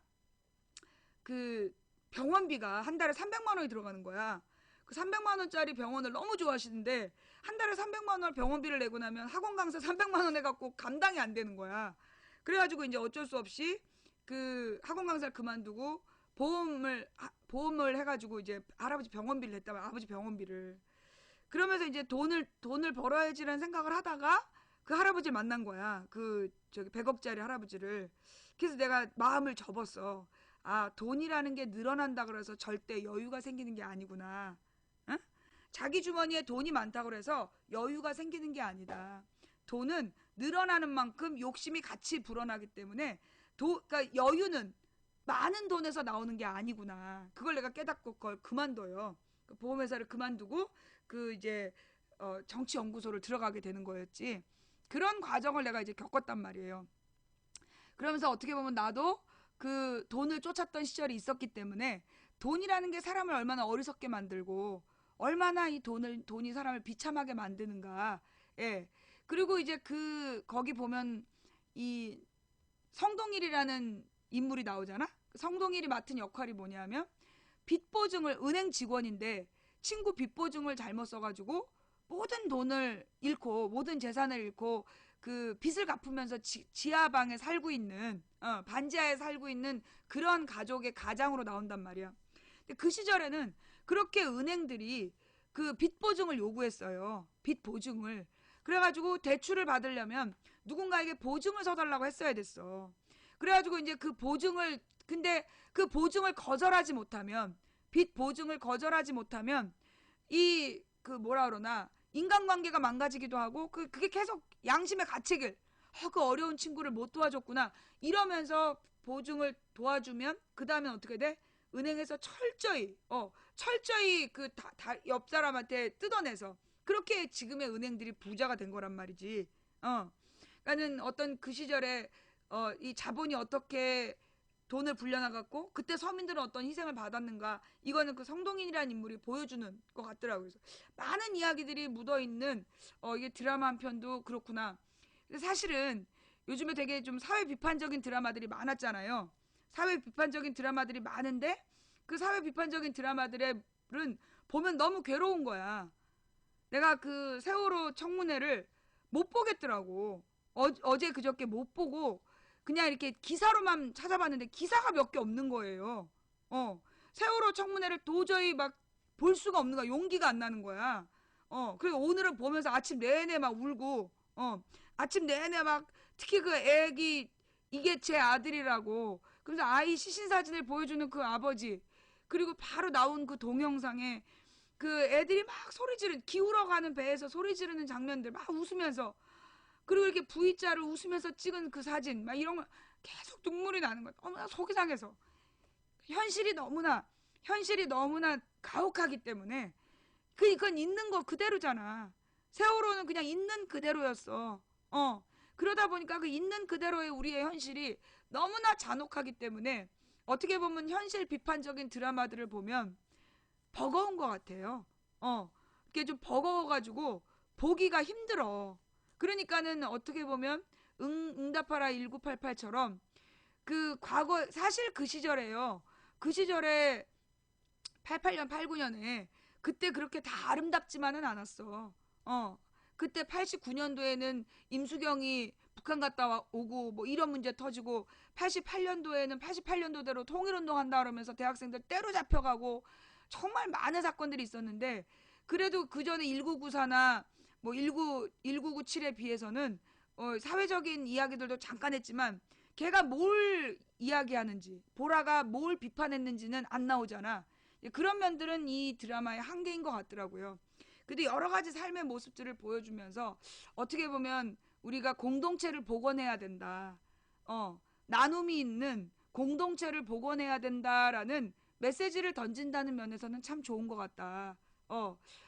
그 병원비가 한 달에 300만 원이 들어가는 거야. 그 300만 원짜리 병원을 너무 좋아하시는데 한 달에 300만 원 병원비를 내고 나면 학원 강사 300만 원 해갖고 감당이 안 되는 거야. 그래가지고 이제 어쩔 수 없이 그 학원 강사를 그만두고 보험을 해가지고 이제 할아버지 병원비를 냈다. 아버지 병원비를. 그러면서 이제 돈을 벌어야지라는 생각을 하다가 그 할아버지를 만난 거야. 그 저기 100억짜리 할아버지를. 그래서 내가 마음을 접었어. 돈이라는 게 늘어난다 그래서 절대 여유가 생기는 게 아니구나. 응? 자기 주머니에 돈이 많다 그래서 여유가 생기는 게 아니다. 돈은 늘어나는 만큼 욕심이 같이 불어나기 때문에 그러니까 여유는 많은 돈에서 나오는 게 아니구나. 그걸 내가 깨닫고 그걸 그만둬요. 그 보험회사를 그만두고 그 이제 정치연구소를 들어가게 되는 거였지. 그런 과정을 내가 이제 겪었단 말이에요. 그러면서 어떻게 보면 나도 그 돈을 쫓았던 시절이 있었기 때문에 돈이라는 게 사람을 얼마나 어리석게 만들고 얼마나 이 돈이 사람을 비참하게 만드는가. 예. 그리고 이제 거기 보면 이 성동일이라는 인물이 나오잖아. 성동일이 맡은 역할이 뭐냐면 빚보증을, 은행 직원인데 친구 빚보증을 잘못 써가지고 모든 돈을 잃고 모든 재산을 잃고 그 빚을 갚으면서 지하방에 살고 있는 반지하에 살고 있는 그런 가족의 가장으로 나온단 말이야. 근데 그 시절에는 그렇게 은행들이 그 빚 보증을 요구했어요. 빚 보증을. 그래가지고 대출을 받으려면 누군가에게 보증을 서달라고 했어야 됐어. 그래가지고 이제 근데 그 보증을 거절하지 못하면, 빚 보증을 거절하지 못하면 뭐라 그러나 인간관계가 망가지기도 하고 그게 계속 양심의 가책을, 그 어려운 친구를 못 도와줬구나 이러면서 보증을 도와주면 그 다음에 어떻게 돼? 은행에서 철저히 옆 사람한테 뜯어내서, 그렇게 지금의 은행들이 부자가 된 거란 말이지. 그러니까는 어떤 그 시절에 이 자본이 어떻게 돈을 불려나갔고 그때 서민들은 어떤 희생을 받았는가, 이거는 그 성동인이라는 인물이 보여주는 것 같더라고요. 그래서 많은 이야기들이 묻어있는 이게 드라마 한 편도 그렇구나. 근데 사실은 요즘에 되게 좀 사회 비판적인 드라마들이 많았잖아요. 사회 비판적인 드라마들이 많은데 그 사회 비판적인 드라마들은 보면 너무 괴로운 거야. 내가 그 세월호 청문회를 못 보겠더라고. 어제 그저께 못 보고 그냥 이렇게 기사로만 찾아봤는데 기사가 몇 개 없는 거예요. 세월호 청문회를 도저히 막 볼 수가 없는 거야. 용기가 안 나는 거야. 그래서 오늘은 보면서 아침 내내 막 울고, 아침 내내 막, 특히 그 애기, 이게 제 아들이라고. 그래서 아이 시신 사진을 보여주는 그 아버지. 그리고 바로 나온 그 동영상에 그 애들이 막 소리 지르는, 기울어가는 배에서 소리 지르는 장면들 막 웃으면서, 그리고 이렇게 V자를 웃으면서 찍은 그 사진, 막 이런 거 계속 눈물이 나는 거야. 너무나 속이 상해서. 현실이 너무나, 현실이 너무나 가혹하기 때문에, 그건 있는 거 그대로잖아. 세월호는 그냥 있는 그대로였어. 그러다 보니까 그 있는 그대로의 우리의 현실이 너무나 잔혹하기 때문에 어떻게 보면 현실 비판적인 드라마들을 보면 버거운 것 같아요. 이게 좀 버거워가지고 보기가 힘들어. 그러니까는 어떻게 보면 응답하라 1988처럼 그 과거 사실 그 시절에요. 그 시절에 88년, 89년에 그때 그렇게 다 아름답지만은 않았어. 그때 89년도에는 임수경이 북한 갔다 오고 뭐 이런 문제 터지고 88년도에는 88년도대로 통일운동 한다 그러면서 대학생들 때로잡혀가고 정말 많은 사건들이 있었는데 그래도 그 전에 1994나 뭐 1997에 비해서는 사회적인 이야기들도 잠깐 했지만 걔가 뭘 이야기하는지 보라가 뭘 비판했는지는 안 나오잖아. 그런 면들은 이 드라마의 한계인 것 같더라고요. 근데 여러 가지 삶의 모습들을 보여주면서 어떻게 보면 우리가 공동체를 복원해야 된다. 나눔이 있는 공동체를 복원해야 된다라는 메시지를 던진다는 면에서는 참 좋은 것 같다.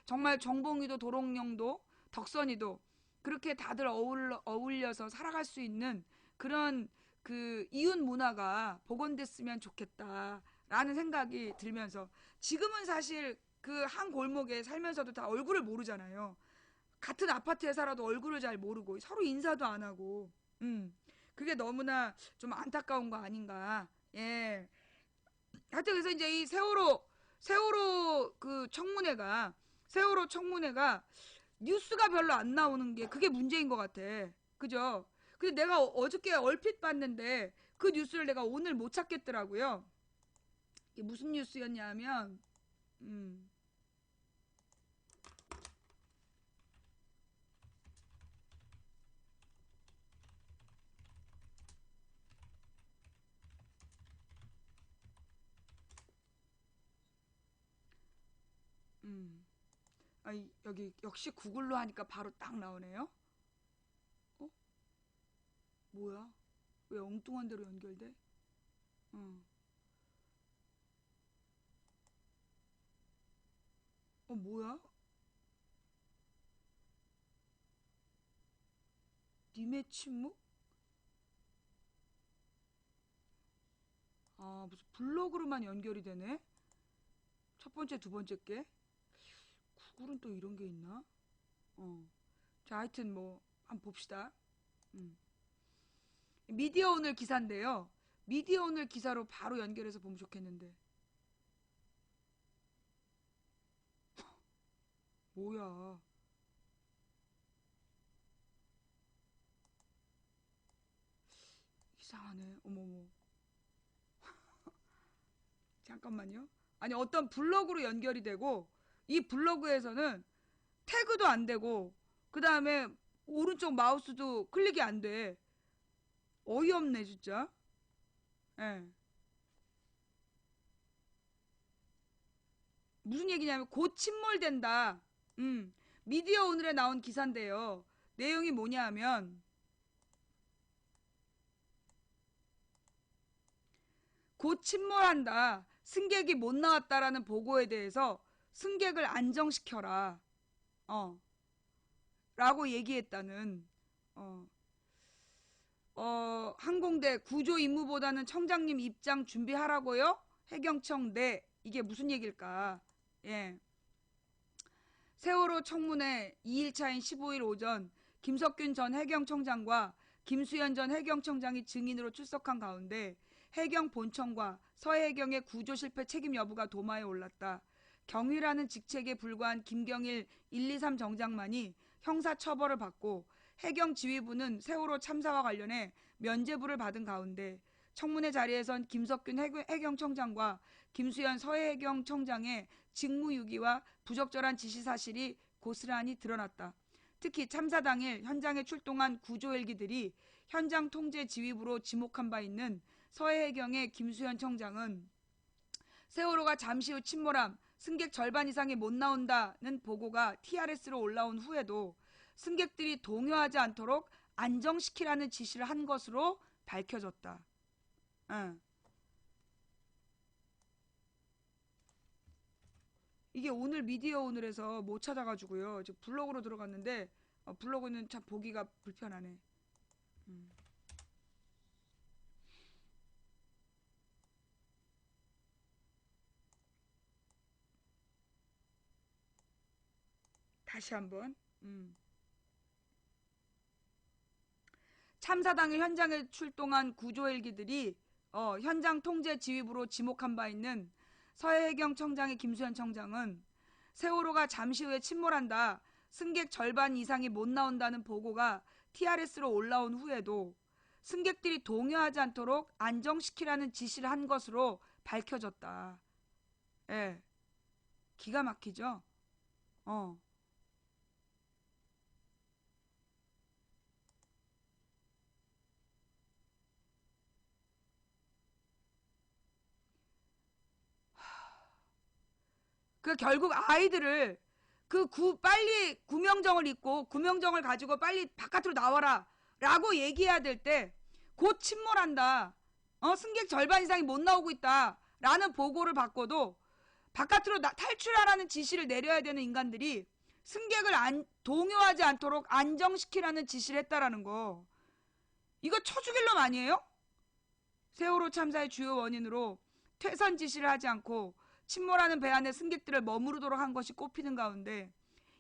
정말 정봉이도 도롱뇽도 덕선이도 그렇게 다들 어울려서 살아갈 수 있는 그런 그 이웃 문화가 복원됐으면 좋겠다라는 생각이 들면서 지금은 사실 그 한 골목에 살면서도 다 얼굴을 모르잖아요. 같은 아파트에 살아도 얼굴을 잘 모르고 서로 인사도 안 하고 그게 너무나 좀 안타까운 거 아닌가. 예. 하여튼 그래서 이제 이 세월호 그 청문회가 세월호 청문회가 뉴스가 별로 안 나오는 게 그게 문제인 것 같아. 그죠? 근데 내가 어저께 얼핏 봤는데 그 뉴스를 내가 오늘 못 찾겠더라고요. 이게 무슨 뉴스였냐면 음, 음. 여기 역시 구글로 하니까 바로 딱 나오네요. 어? 뭐야? 왜 엉뚱한 데로 연결돼? 어, 뭐야? 님의 침묵? 무슨 블로그로만 연결이 되네? 첫 번째, 두 번째 게? 구글은 또 이런 게 있나? 어. 자, 하여튼 뭐, 한번 봅시다. 음. 미디어 오늘 기사인데요. 미디어 오늘 기사로 바로 연결해서 보면 좋겠는데. 뭐야. 이상하네. 어머머. 잠깐만요. 아니, 어떤 블로그로 연결이 되고, 이 블로그에서는 태그도 안 되고, 그 다음에 오른쪽 마우스도 클릭이 안 돼. 어이없네, 진짜. 예. 무슨 얘기냐면, 곧 침몰된다. 미디어 오늘에 나온 기사인데요. 내용이 뭐냐 하면, 곧 침몰한다. 승객이 못 나왔다라는 보고에 대해서 승객을 안정시켜라. 어, 라고 얘기했다는, 어, 항공대 구조 임무보다는 청장님 입장 준비하라고요? 해경청 네. 이게 무슨 얘기일까? 예. 세월호 청문회 2일차인 15일 오전 김석균 전 해경청장과 김수현 전 해경청장이 증인으로 출석한 가운데 해경 본청과 서해경의 구조 실패 책임 여부가 도마에 올랐다. 경위라는 직책에 불과한 김경일 123 정장만이 형사처벌을 받고 해경지휘부는 세월호 참사와 관련해 면죄부를 받은 가운데 청문회 자리에선 김석균 해경청장과 김수현 서해경청장의 직무유기와 부적절한 지시사실이 고스란히 드러났다. 특히 참사 당일 현장에 출동한 구조 헬기들이 현장 통제 지휘부로 지목한 바 있는 서해해경의 김수현 청장은 세월호가 잠시 후 침몰함, 승객 절반 이상이 못 나온다는 보고가 TRS로 올라온 후에도 승객들이 동요하지 않도록 안정시키라는 지시를 한 것으로 밝혀졌다. 이게 오늘 미디어 오늘에서 못 찾아가지고요. 지금 블로그로 들어갔는데 블로그는 참 보기가 불편하네. 다시 한번. 참사 당일 현장에 출동한 구조 헬기들이 현장 통제 지휘부로 지목한 바 있는 서해해경 청장의 김수현 청장은 세월호가 잠시 후에 침몰한다, 승객 절반 이상이 못 나온다는 보고가 TRS로 올라온 후에도 승객들이 동요하지 않도록 안정시키라는 지시를 한 것으로 밝혀졌다. 예, 기가 막히죠? 그 결국 아이들을 빨리 구명정을 입고 구명정을 가지고 빨리 바깥으로 나와라 라고 얘기해야 될 때 곧 침몰한다, 승객 절반 이상이 못 나오고 있다 라는 보고를 받고도 바깥으로 탈출하라는 지시를 내려야 되는 인간들이 승객을 동요하지 않도록 안정시키라는 지시를 했다라는 거, 이거 쳐죽일 놈 아니에요? 세월호 참사의 주요 원인으로 퇴선 지시를 하지 않고 침몰하는 배 안에 승객들을 머무르도록 한 것이 꼽히는 가운데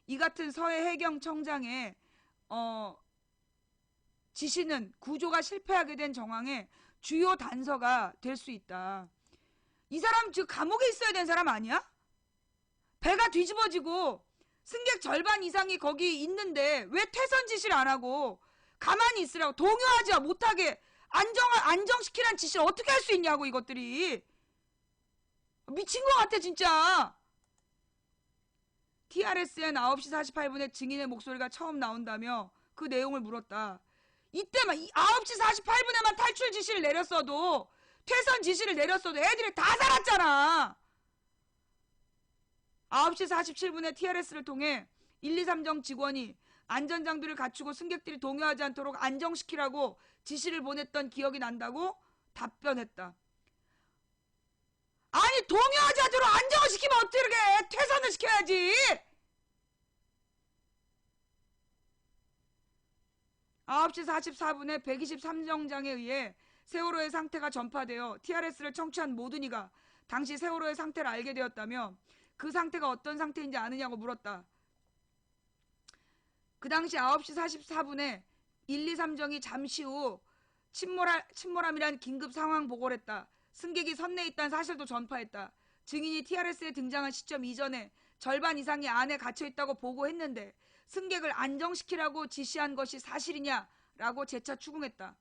이 같은 서해해경 청장의 지시는 구조가 실패하게 된 정황의 주요 단서가 될 수 있다. 이 사람 지금 감옥에 있어야 되는 사람 아니야? 배가 뒤집어지고 승객 절반 이상이 거기 있는데 왜 퇴선 지시를 안 하고 가만히 있으라고, 동요하지 못하게 안정시키라는 지시를 어떻게 할 수 있냐고. 이것들이 미친 것 같아 진짜. TRSN 9시 48분에 증인의 목소리가 처음 나온다며 그 내용을 물었다. 이때만 9시 48분에만 탈출 지시를 내렸어도, 퇴선 지시를 내렸어도 애들이 다 살았잖아. 9시 47분에 TRS를 통해 123정 직원이 안전장비를 갖추고 승객들이 동요하지 않도록 안정시키라고 지시를 보냈던 기억이 난다고 답변했다. 아니, 동요하지 않도록 안정을 시키면 어떻게 해? 퇴선을 시켜야지. 9시 44분에 123정장에 의해 세월호의 상태가 전파되어 TRS를 청취한 모든 이가 당시 세월호의 상태를 알게 되었다며 그 상태가 어떤 상태인지 아느냐고 물었다. 그 당시 9시 44분에 123정이 잠시 후 침몰함이란 긴급 상황 보고를 했다. 승객이 선내에 있다는 사실도 전파했다. 증인이 TRS에 등장한 시점 이전에 절반 이상이 안에 갇혀있다고 보고했는데 승객을 안정시키라고 지시한 것이 사실이냐라고 재차 추궁했다.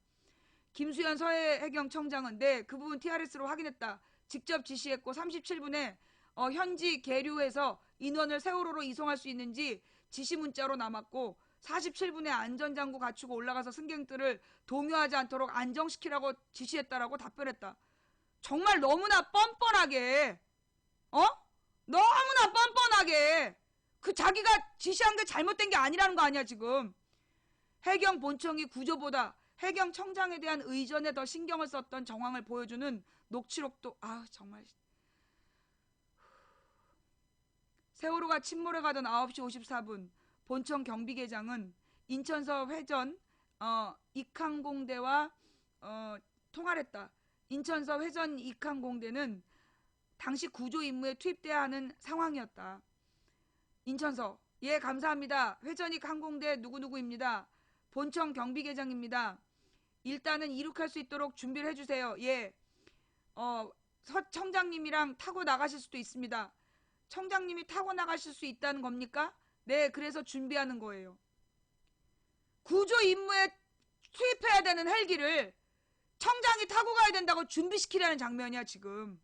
김수현 서해해경 청장은 네, 그 부분 TRS로 확인했다. 직접 지시했고 37분에 현지 계류해서 인원을 세월호로 이송할 수 있는지 지시 문자로 남았고 47분에 안전장구 갖추고 올라가서 승객들을 동요하지 않도록 안정시키라고 지시했다라고 답변했다. 정말 너무나 뻔뻔하게, 너무나 뻔뻔하게 그 자기가 지시한 게 잘못된 게 아니라는 거 아니야 지금. 해경 본청이 구조보다 해경 청장에 대한 의전에 더 신경을 썼던 정황을 보여주는 녹취록도 정말. 세월호가 침몰해 가던 9시 54분 본청 경비계장은 인천서 회전 익항공대와 통화를 했다. 인천서 회전 익항공대는 당시 구조 임무에 투입돼야 하는 상황이었다. 인천서, 예 감사합니다. 회전익 항공대 누구누구입니다. 본청 경비계장입니다. 일단은 이륙할 수 있도록 준비를 해주세요. 예, 서 청장님이랑 타고 나가실 수도 있습니다. 청장님이 타고 나가실 수 있다는 겁니까? 네, 그래서 준비하는 거예요. 구조 임무에 투입해야 되는 헬기를 청장이 타고 가야 된다고 준비시키라는 장면이야 지금.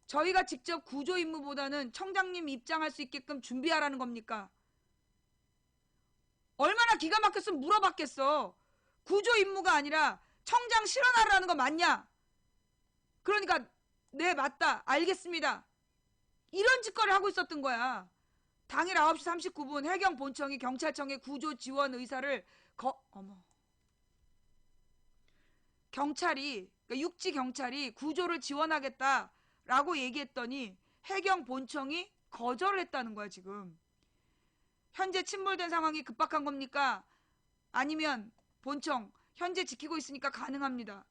저희가 직접 구조 임무보다는 청장님 입장할 수 있게끔 준비하라는 겁니까? 얼마나 기가 막혔으면 물어봤겠어. 구조 임무가 아니라 청장 실현하라는 거 맞냐? 그러니까 네 맞다 알겠습니다. 이런 짓거리를 하고 있었던 거야. 당일 9시 39분 해경 본청이 경찰청에 구조 지원 의사를 어머. 경찰이 그러니까 육지 경찰이 구조를 지원하겠다라고 얘기했더니 해경 본청이 거절을 했다는 거야 지금. 현재 침몰된 상황이 급박한 겁니까? 아니면 본청 현재 지키고 있으니까 가능합니다.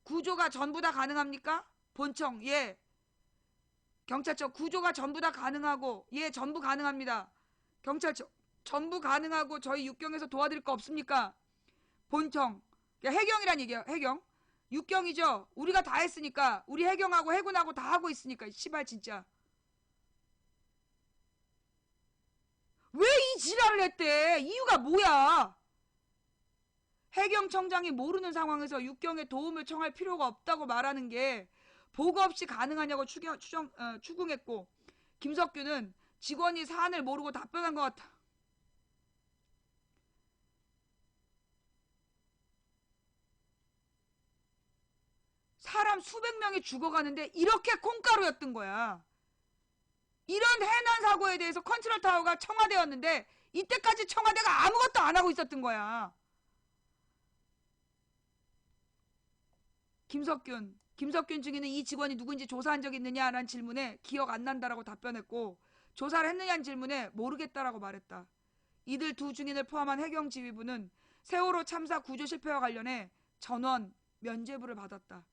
구조가 전부 다 가능합니까? 본청 예. 경찰청 구조가 전부 다 가능하고 예 전부 가능합니다. 경찰청 전부 가능하고 저희 육경에서 도와드릴 거 없습니까? 본청 해경이란 얘기야. 해경 육경이죠. 우리가 다 했으니까 우리 해경하고 해군하고 다 하고 있으니까 시발 진짜 왜 이 지랄을 했대? 이유가 뭐야? 해경청장이 모르는 상황에서 육경에 도움을 청할 필요가 없다고 말하는 게 보고 없이 가능하냐고 추궁했고 김석규는 직원이 사안을 모르고 답변한 것 같아. 사람 수백 명이 죽어가는데 이렇게 콩가루였던 거야. 이런 해난 사고에 대해서 컨트롤 타워가 청와대였는데 이때까지 청와대가 아무것도 안 하고 있었던 거야. 김석균 중에는 이 직원이 누군지 조사한 적 있느냐라는 질문에 기억 안 난다라고 답변했고 조사를 했느냐는 질문에 모르겠다라고 말했다. 이들 두 증인을 포함한 해경지휘부는 세월호 참사 구조 실패와 관련해 전원 면죄부를 받았다.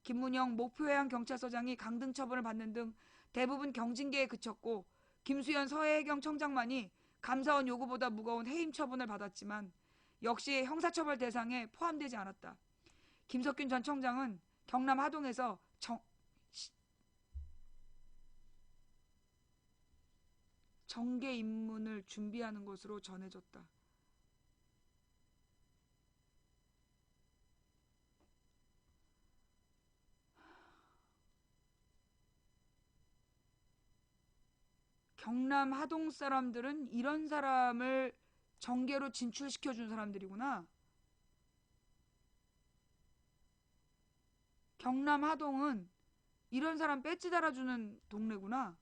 김문영 목포해양경찰서장이 강등 처분을 받는 등 대부분 경징계에 그쳤고 김수현 서해해경청장만이 감사원 요구보다 무거운 해임 처분을 받았지만 역시 형사처벌 대상에 포함되지 않았다. 김석균 전 청장은 경남 하동에서 정계 입문을 준비하는 것으로 전해졌다. 경남 하동 사람들은 이런 사람을 정계로 진출시켜준 사람들이구나. 경남 하동은 이런 사람 배지 달아주는 동네구나.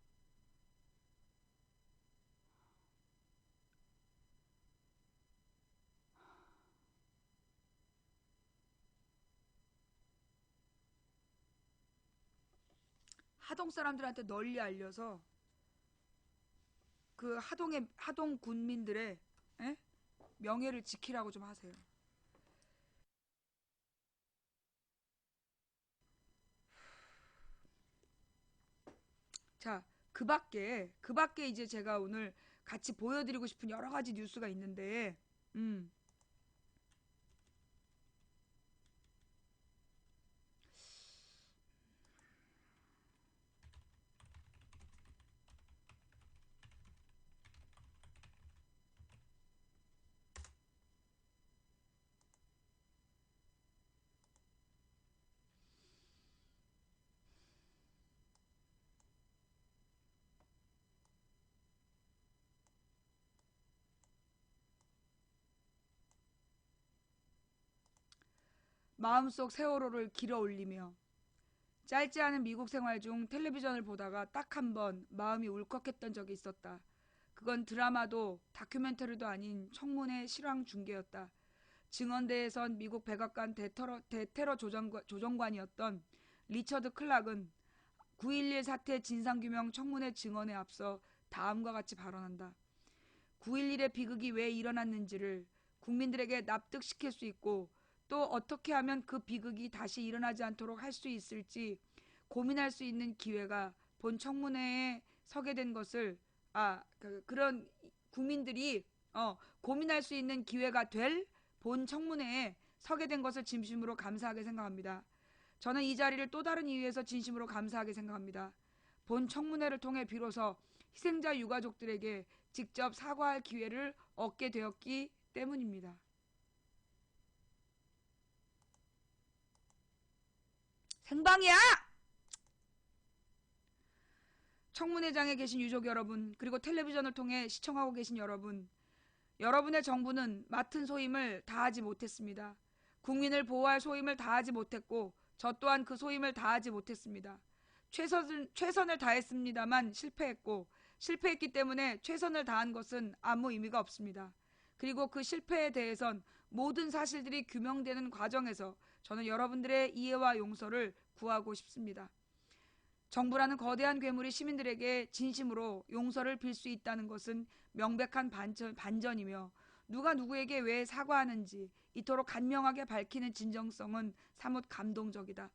하동 사람들한테 널리 알려서 그 하동 군민들의 명예를 지키라고 좀 하세요. 자, 그 밖에 이제 제가 오늘 같이 보여드리고 싶은 여러 가지 뉴스가 있는데, 음, 마음속 세월호를 길어 올리며 짧지 않은 미국 생활 중 텔레비전을 보다가 딱 한 번 마음이 울컥했던 적이 있었다. 그건 드라마도 다큐멘터리도 아닌 청문회 실황 중계였다. 증언대에선 미국 백악관 대테러 조정관이었던 리처드 클락은 9.11 사태 진상규명 청문회 증언에 앞서 다음과 같이 발언한다. 9.11의 비극이 왜 일어났는지를 국민들에게 납득시킬 수 있고 또 어떻게 하면 그 비극이 다시 일어나지 않도록 할 수 있을지 고민할 수 있는 기회가 본 청문회에 서게 된 것을 그런 국민들이 고민할 수 있는 기회가 될 본 청문회에 서게 된 것을 진심으로 감사하게 생각합니다. 저는 이 자리를 또 다른 이유에서 진심으로 감사하게 생각합니다. 본 청문회를 통해 비로소 희생자 유가족들에게 직접 사과할 기회를 얻게 되었기 때문입니다. 생방이야! 청문회장에 계신 유족 여러분, 그리고 텔레비전을 통해 시청하고 계신 여러분, 여러분의 정부는 맡은 소임을 다하지 못했습니다. 국민을 보호할 소임을 다하지 못했고 저 또한 그 소임을 다하지 못했습니다. 최선을 다했습니다만 실패했기 때문에 최선을 다한 것은 아무 의미가 없습니다. 그리고 그 실패에 대해선 모든 사실들이 규명되는 과정에서 저는 여러분들의 이해와 용서를 구하고 싶습니다. 정부라는 거대한 괴물이 시민들에게 진심으로 용서를 빌 수 있다는 것은 명백한 반전이며 누가 누구에게 왜 사과하는지 이토록 간명하게 밝히는 진정성은 사뭇 감동적이다.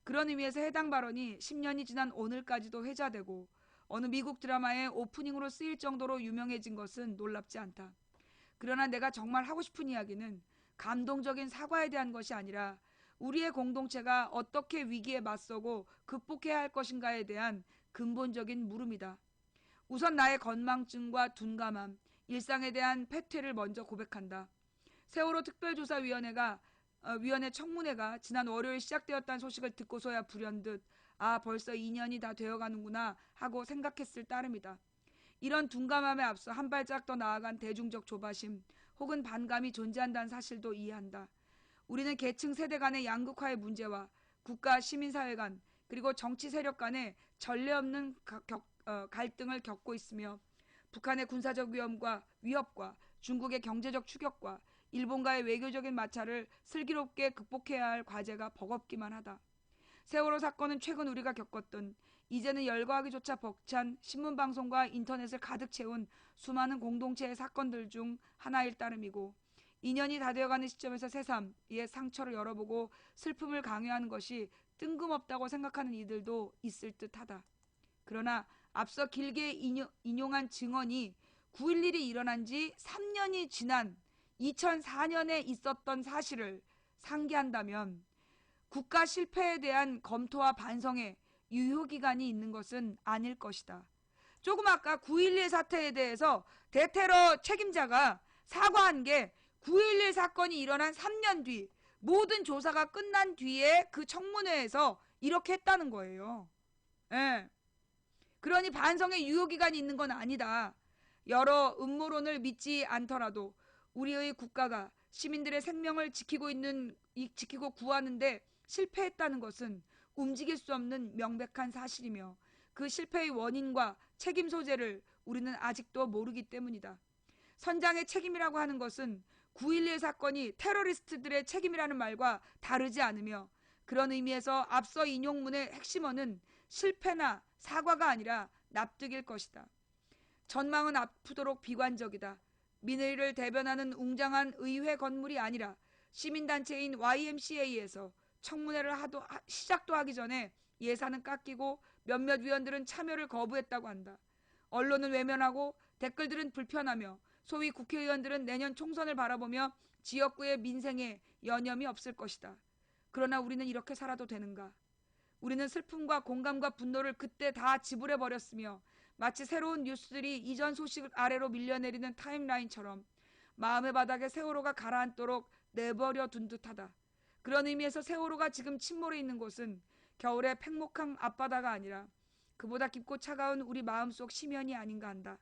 그런 의미에서 해당 발언이 10년이 지난 오늘까지도 회자되고 어느 미국 드라마의 오프닝으로 쓰일 정도로 유명해진 것은 놀랍지 않다. 그러나 내가 정말 하고 싶은 이야기는 감동적인 사과에 대한 것이 아니라 우리의 공동체가 어떻게 위기에 맞서고 극복해야 할 것인가에 대한 근본적인 물음이다. 우선 나의 건망증과 둔감함, 일상에 대한 패퇴를 먼저 고백한다. 세월호 특별조사위원회 청문회가 지난 월요일 시작되었다는 소식을 듣고서야 불현듯 벌써 2년이 다 되어가는구나 하고 생각했을 따름이다. 이런 둔감함에 앞서 한 발짝 더 나아간 대중적 조바심 혹은 반감이 존재한다는 사실도 이해한다. 우리는 계층 세대 간의 양극화의 문제와 국가 시민사회 간 그리고 정치 세력 간의 전례 없는 갈등을 겪고 있으며 북한의 군사적 위협과 중국의 경제적 추격과 일본과의 외교적인 마찰을 슬기롭게 극복해야 할 과제가 버겁기만 하다. 세월호 사건은 최근 우리가 겪었던 이제는 열거하기조차 벅찬 신문방송과 인터넷을 가득 채운 수많은 공동체의 사건들 중 하나일 따름이고 2년이 다 되어가는 시점에서 새삼 이의 상처를 열어보고 슬픔을 강요하는 것이 뜬금없다고 생각하는 이들도 있을 듯하다. 그러나 앞서 길게 인용한 증언이 9.11이 일어난 지 3년이 지난 2004년에 있었던 사실을 상기한다면 국가 실패에 대한 검토와 반성에 유효기간이 있는 것은 아닐 것이다. 조금 아까 9.11 사태에 대해서 대테러 책임자가 사과한 게 9.11 사건이 일어난 3년 뒤 모든 조사가 끝난 뒤에 그 청문회에서 이렇게 했다는 거예요. 예. 그러니 반성의 유효기간이 있는 건 아니다. 여러 음모론을 믿지 않더라도 우리의 국가가 시민들의 생명을 지키고 구하는데 실패했다는 것은 움직일 수 없는 명백한 사실이며 그 실패의 원인과 책임 소재를 우리는 아직도 모르기 때문이다. 선장의 책임이라고 하는 것은 9.11 사건이 테러리스트들의 책임이라는 말과 다르지 않으며 그런 의미에서 앞서 인용문의 핵심어는 실패나 사과가 아니라 납득일 것이다. 전망은 아프도록 비관적이다. 민의를 대변하는 웅장한 의회 건물이 아니라 시민단체인 YMCA에서 청문회를 시작도 하기 전에 예산은 깎이고 몇몇 위원들은 참여를 거부했다고 한다. 언론은 외면하고 댓글들은 불편하며 소위 국회의원들은 내년 총선을 바라보며 지역구의 민생에 여념이 없을 것이다. 그러나 우리는 이렇게 살아도 되는가? 우리는 슬픔과 공감과 분노를 그때 다 지불해버렸으며 마치 새로운 뉴스들이 이전 소식 아래로 밀려내리는 타임라인처럼 마음의 바닥에 세월호가 가라앉도록 내버려 둔 듯하다. 그런 의미에서 세월호가 지금 침몰해 있는 곳은 겨울의 팽목한 앞바다가 아니라 그보다 깊고 차가운 우리 마음속 심연이 아닌가 한다.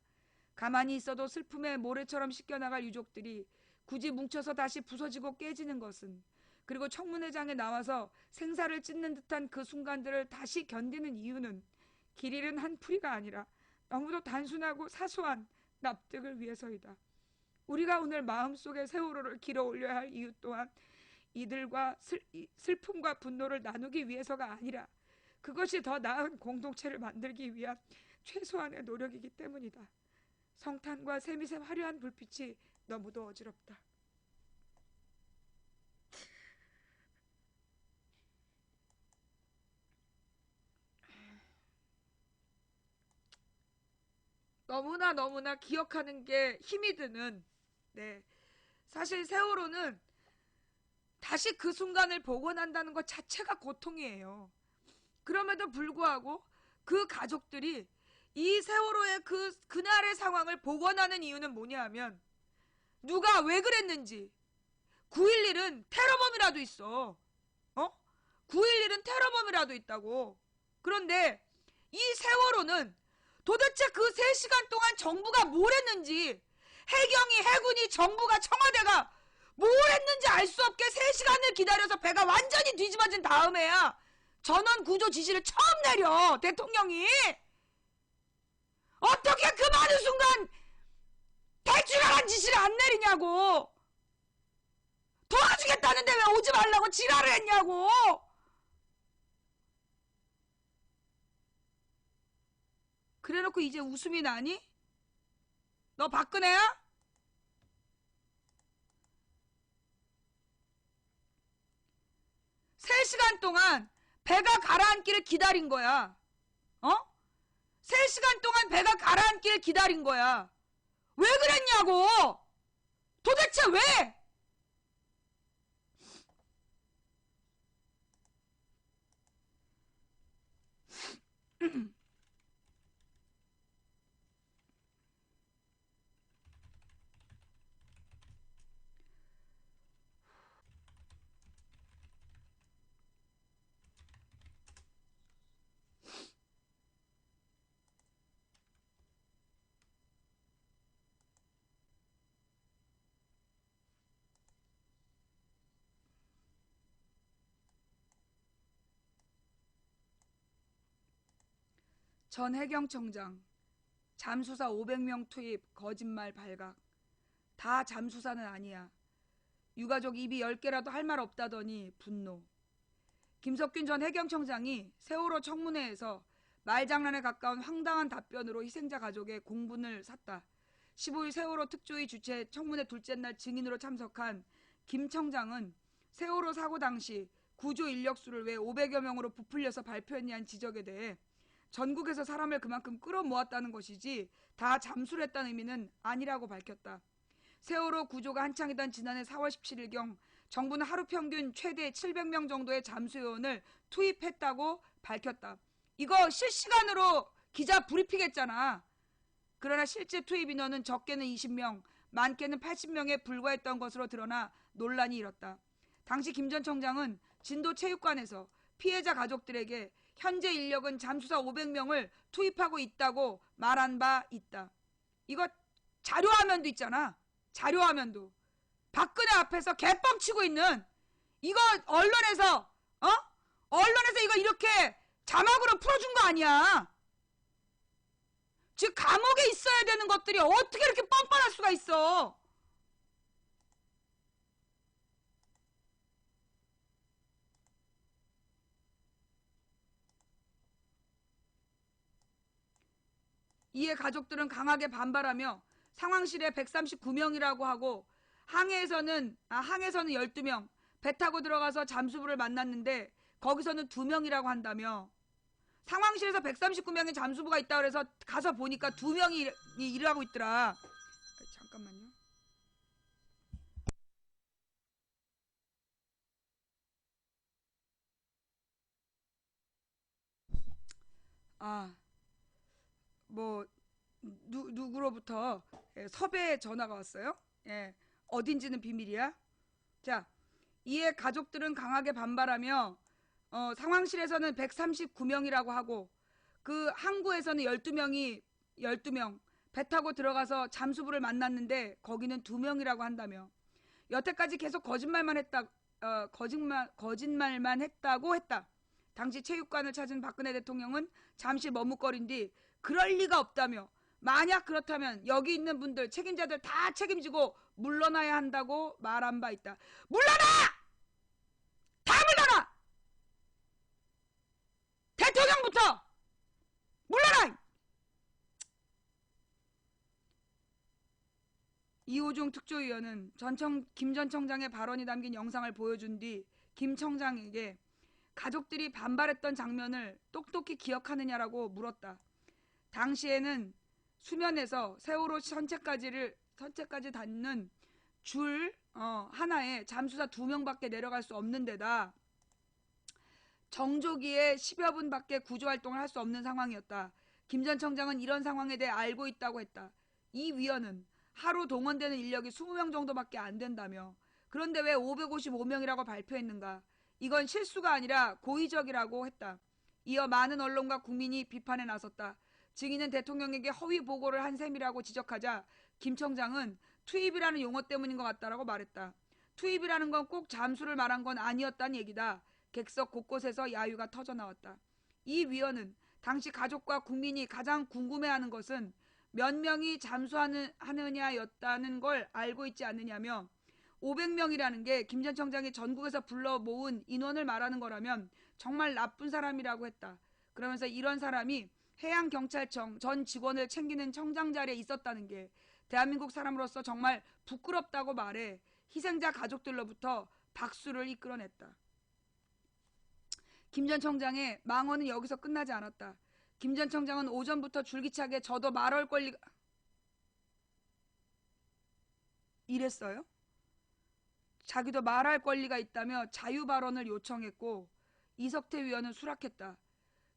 가만히 있어도 슬픔의 모래처럼 씻겨나갈 유족들이 굳이 뭉쳐서 다시 부서지고 깨지는 것은 그리고 청문회장에 나와서 생사를 찢는 듯한 그 순간들을 다시 견디는 이유는 길 잃은 한 풀이가 아니라 너무도 단순하고 사소한 납득을 위해서이다. 우리가 오늘 마음속에 세월호를 길어 올려야 할 이유 또한 이들과 슬픔과 분노를 나누기 위해서가 아니라 그것이 더 나은 공동체를 만들기 위한 최소한의 노력이기 때문이다. 성탄과 세미세 화려한 불빛이 너무도 어지럽다. 너무나 기억하는 게 힘이 드는 사실 세월호는 다시 그 순간을 복원한다는 것 자체가 고통이에요. 그럼에도 불구하고 그 가족들이 이 세월호의 그날의 상황을 복원하는 이유는 뭐냐 하면 누가 왜 그랬는지 9.11은 테러범이라도 있어. 9.11은 테러범이라도 있다고. 그런데 이 세월호는 도대체 그 3시간 동안 정부가 뭘 했는지, 해경이, 해군이, 정부가, 청와대가 뭘 했는지 알 수 없게 3시간을 기다려서 배가 완전히 뒤집어진 다음에야 전원 구조 지시를 처음 내려, 대통령이. 어떻게 그 많은 순간 대출하란 지시를 안 내리냐고. 도와주겠다는데 왜 오지 말라고 지랄을 했냐고. 그래놓고 이제 웃음이 나니? 너 박근혜야? 3시간 동안 배가 가라앉기를 기다린 거야. 어? 3시간 동안 배가 가라앉기를 기다린 거야. 왜 그랬냐고! 도대체 왜! 전 해경청장, 잠수사 500명 투입, 거짓말 발각. 다 잠수사는 아니야. 유가족 입이 10개라도 할 말 없다더니 분노. 김석균 전 해경청장이 세월호 청문회에서 말장난에 가까운 황당한 답변으로 희생자 가족의 공분을 샀다. 15일 세월호 특조위 주최 청문회 둘째 날 증인으로 참석한 김 청장은 세월호 사고 당시 구조 인력수를 왜 500여 명으로 부풀려서 발표했냐는 지적에 대해 전국에서 사람을 그만큼 끌어모았다는 것이지 다 잠수를 했다는 의미는 아니라고 밝혔다. 세월호 구조가 한창이던 지난해 4월 17일경 정부는 하루 평균 최대 700명 정도의 잠수요원을 투입했다고 밝혔다. 이거 실시간으로 기자 브리핑했잖아. 그러나 실제 투입 인원은 적게는 20명, 많게는 80명에 불과했던 것으로 드러나 논란이 일었다. 당시 김 전 청장은 진도체육관에서 피해자 가족들에게 현재 인력은 잠수사 500명을 투입하고 있다고 말한 바 있다. 이거 자료화면도 있잖아. 자료화면도. 박근혜 앞에서 개뻥치고 있는 이거 언론에서 이거 이렇게 자막으로 풀어준 거 아니야. 즉 감옥에 있어야 되는 것들이 어떻게 이렇게 뻔뻔할 수가 있어. 이에 가족들은 강하게 반발하며 상황실에 139명이라고 하고 항해에서는 12명, 배 타고 들어가서 잠수부를 만났는데 거기서는 2명이라고 한다며. 상황실에서 139명의 잠수부가 있다고 해서 가서 보니까 2명이 일을 하고 있더라. 잠깐만요. 누구로부터 섭외 전화가 왔어요? 예, 어딘지는 비밀이야. 자, 이에 가족들은 강하게 반발하며 상황실에서는 139명이라고 하고 그 항구에서는 12명 배 타고 들어가서 잠수부를 만났는데 거기는 2명이라고 한다며. 여태까지 계속 거짓말만 했다고 했다. 당시 체육관을 찾은 박근혜 대통령은 잠시 머뭇거린 뒤 그럴 리가 없다며, 만약 그렇다면 여기 있는 분들 책임자들 다 책임지고 물러나야 한다고 말한 바 있다. 물러나! 다 물러나! 대통령부터 물러나! 이호종 특조위원은 김 전 청장의 발언이 담긴 영상을 보여준 뒤 김 청장에게 가족들이 반발했던 장면을 똑똑히 기억하느냐라고 물었다. 당시에는 수면에서 세월호 선체까지 닿는 줄 하나에 잠수사 2명밖에 내려갈 수 없는 데다 정조기에 10여 분밖에 구조활동을 할 수 없는 상황이었다. 김 전 청장은 이런 상황에 대해 알고 있다고 했다. 이 위원은 하루 동원되는 인력이 20명 정도밖에 안 된다며. 그런데 왜 555명이라고 발표했는가? 이건 실수가 아니라 고의적이라고 했다. 이어 많은 언론과 국민이 비판에 나섰다. 증인은 대통령에게 허위 보고를 한 셈이라고 지적하자 김 청장은 투입이라는 용어 때문인 것 같다라고 말했다. 투입이라는 건 꼭 잠수를 말한 건 아니었다는 얘기다. 객석 곳곳에서 야유가 터져나왔다. 이 위원은 당시 가족과 국민이 가장 궁금해하는 것은 몇 명이 잠수하느냐였다는 걸 알고 있지 않느냐며 500명이라는 게 김 전 청장이 전국에서 불러 모은 인원을 말하는 거라면 정말 나쁜 사람이라고 했다. 그러면서 이런 사람이 해양경찰청 전 직원을 챙기는 청장 자리에 있었다는 게 대한민국 사람으로서 정말 부끄럽다고 말해 희생자 가족들로부터 박수를 이끌어냈다. 김 전 청장의 망언은 여기서 끝나지 않았다. 김 전 청장은 오전부터 줄기차게 저도 말할 권리가 이랬어요. 자기도 말할 권리가 있다며 자유 발언을 요청했고 이석태 위원은 수락했다.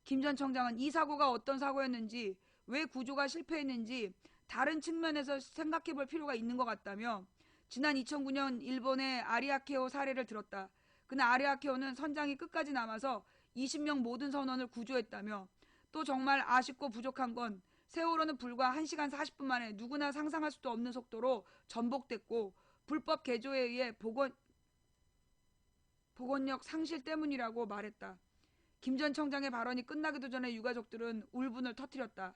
김 전 청장은 이 사고가 어떤 사고였는지, 왜 구조가 실패했는지 다른 측면에서 생각해 볼 필요가 있는 것 같다며 지난 2009년 일본의 아리아케오 사례를 들었다. 그날 아리아케오는 선장이 끝까지 남아서 20명 모든 선원을 구조했다며 또 정말 아쉽고 부족한 건 세월호는 불과 1시간 40분 만에 누구나 상상할 수도 없는 속도로 전복됐고 불법 개조에 의해 복원력 상실 때문이라고 말했다. 김 전 청장의 발언이 끝나기도 전에 유가족들은 울분을 터뜨렸다.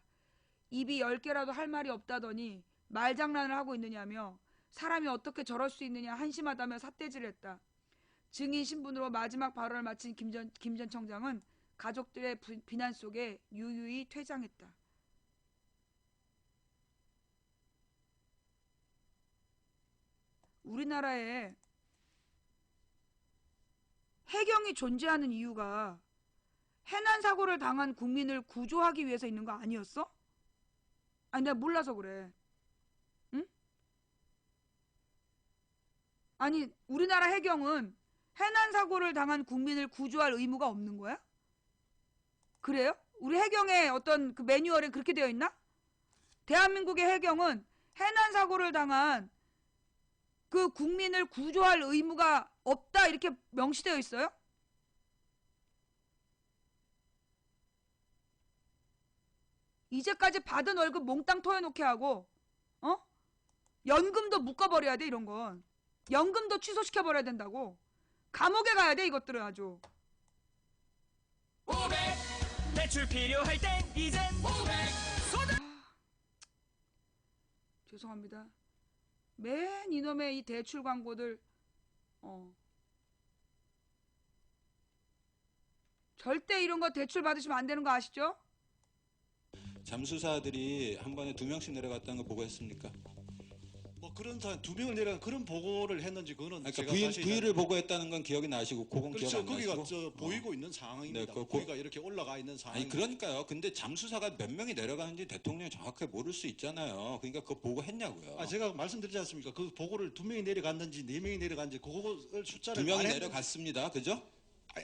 입이 10개라도 할 말이 없다더니 말장난을 하고 있느냐며 사람이 어떻게 저럴 수 있느냐 한심하다며 삿대질했다. 증인 신분으로 마지막 발언을 마친 김 전 청장은 가족들의 비난 속에 유유히 퇴장했다. 우리나라에 해경이 존재하는 이유가 해난 사고를 당한 국민을 구조하기 위해서 있는 거 아니었어? 아니 내가 몰라서 그래. 응? 아니 우리나라 해경은 해난 사고를 당한 국민을 구조할 의무가 없는 거야? 그래요? 우리 해경의 어떤 그 매뉴얼에 그렇게 되어 있나? 대한민국의 해경은 해난 사고를 당한 그 국민을 구조할 의무가 없다 이렇게 명시되어 있어요? 이제까지 받은 월급 몽땅 토해놓게 하고 연금도 묶어버려야 돼. 이런 건 연금도 취소시켜버려야 된다고. 감옥에 가야 돼 이것들은 아주. 500 대출 필요할 땐 이젠 500 소득. 죄송합니다. 맨 이놈의 이 대출 광고들 절대 이런 거 대출 받으시면 안 되는 거 아시죠? 잠수사들이 한 번에 2명씩 내려갔다는 거 보고했습니까? 뭐 그런 사람 2명을 내려간 그런 보고를 했는지 그거는 그러니까 제가 부위를 보고했다는 건 기억이 나시고 그건 그렇죠. 기억 안 거기가 나시고? 보이고 있는 상황입니다. 네, 거기가 이렇게 올라가 있는 상황. 아니 그러니까요. 근데 잠수사가 몇 명이 내려가는지 대통령이 정확하게 모를 수 있잖아요. 그러니까 그거 보고했냐고요. 제가 말씀드리지 않습니까? 그 보고를 2명이 내려갔는지 4명이 내려갔는지 그걸 숫자를 2명이 내려갔습니다. 그죠?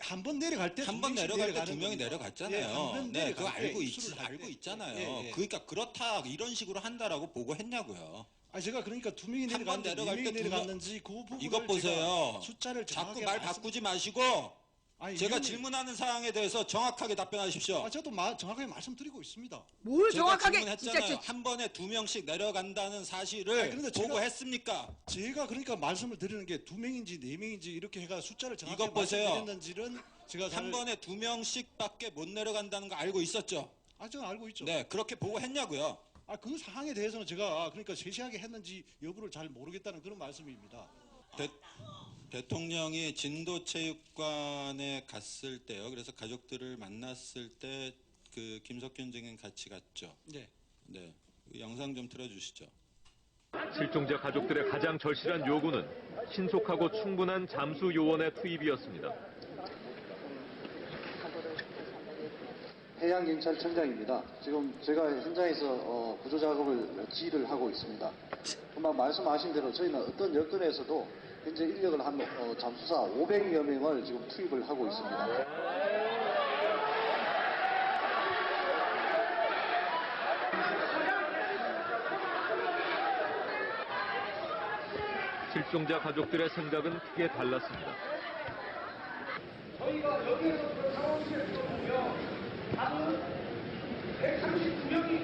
한 번 내려갈 때 한 번 내려갈 때 2명이 겁니다. 내려갔잖아요. 예, 한번 네, 그거 내려갈 때 알고 있잖아요. 예, 예. 그러니까 그렇다 이런 식으로 한다라고 보고했냐고요. 제가 그러니까 2명이 한번 내려갔는지 내려갈 4명이 때 내려갔는지 그 부분을 이것 보세요. 제가 숫자를 자꾸 정확하게 말 바꾸지 마시고 제가 위원님, 질문하는 사항에 대해서 정확하게 답변하십시오. 저도 정확하게 말씀드리고 있습니다. 뭘 제가 정확하게 질문했잖아요. 진짜 한 번에 2명씩 내려간다는 사실을 그런데 보고했습니까? 제가 그러니까 말씀을 드리는 게 2명인지 4명인지 이렇게 해가 숫자를 정확하게 이것 보세요. 말씀드렸는지는 제가 한 번에 2명씩밖에 못 내려간다는 거 알고 있었죠? 저는 알고 있죠. 네, 그렇게 보고했냐고요. 그 사항에 대해서는 제가 그러니까 세세하게 했는지 여부를 잘 모르겠다는 그런 말씀입니다. 대통령이 진도체육관에 갔을 때요. 그래서 가족들을 만났을 때 그 김석균 증인 같이 갔죠. 네. 네, 그 영상 좀 틀어주시죠. 실종자 가족들의 가장 절실한 요구는 신속하고 충분한 잠수 요원의 투입이었습니다. 해양경찰청장입니다. 지금 제가 현장에서 구조 작업을 지휘를 하고 있습니다. 금방 말씀하신 대로 저희는 어떤 여건에서도 현재 인력을 한 잠수사 500여 명을 지금 투입을 하고 있습니다. 실종자 가족들의 생각은 크게 달랐습니다. 저희가 여기에서 그 상황실을 보면 한 139명이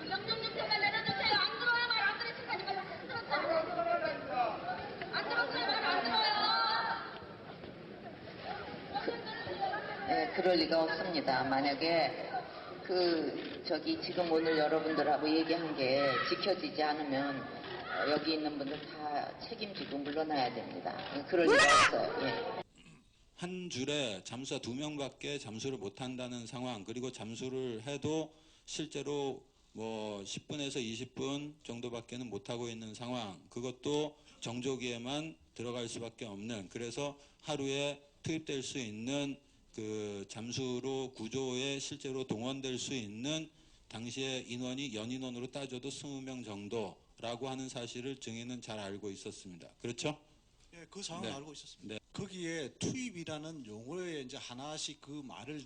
명령 좀 제발 내려주세요. 안 들어요. 말 안 들으시니까 제발 안 들었어요. 말 안 들어요. 네, 그럴 리가 없습니다. 만약에 지금 오늘 여러분들하고 얘기한 게 지켜지지 않으면 여기 있는 분들 다 책임지고 물러나야 됩니다. 그럴 리가 없어요. 예. 한 줄에 잠수사 2명밖에 잠수를 못한다는 상황, 그리고 잠수를 해도 실제로 뭐 10분에서 20분 정도밖에는 못하고 있는 상황, 그것도 정조기에만 들어갈 수밖에 없는, 그래서 하루에 투입될 수 있는 그 잠수로 구조에 실제로 동원될 수 있는 당시의 인원이 연인원으로 따져도 20명 정도라고 하는 사실을 증인은 잘 알고 있었습니다. 그렇죠? 예, 그 상황을 네. 알고 있었습니다. 네. 거기에 투입이라는 용어에 이제 하나씩 그 말을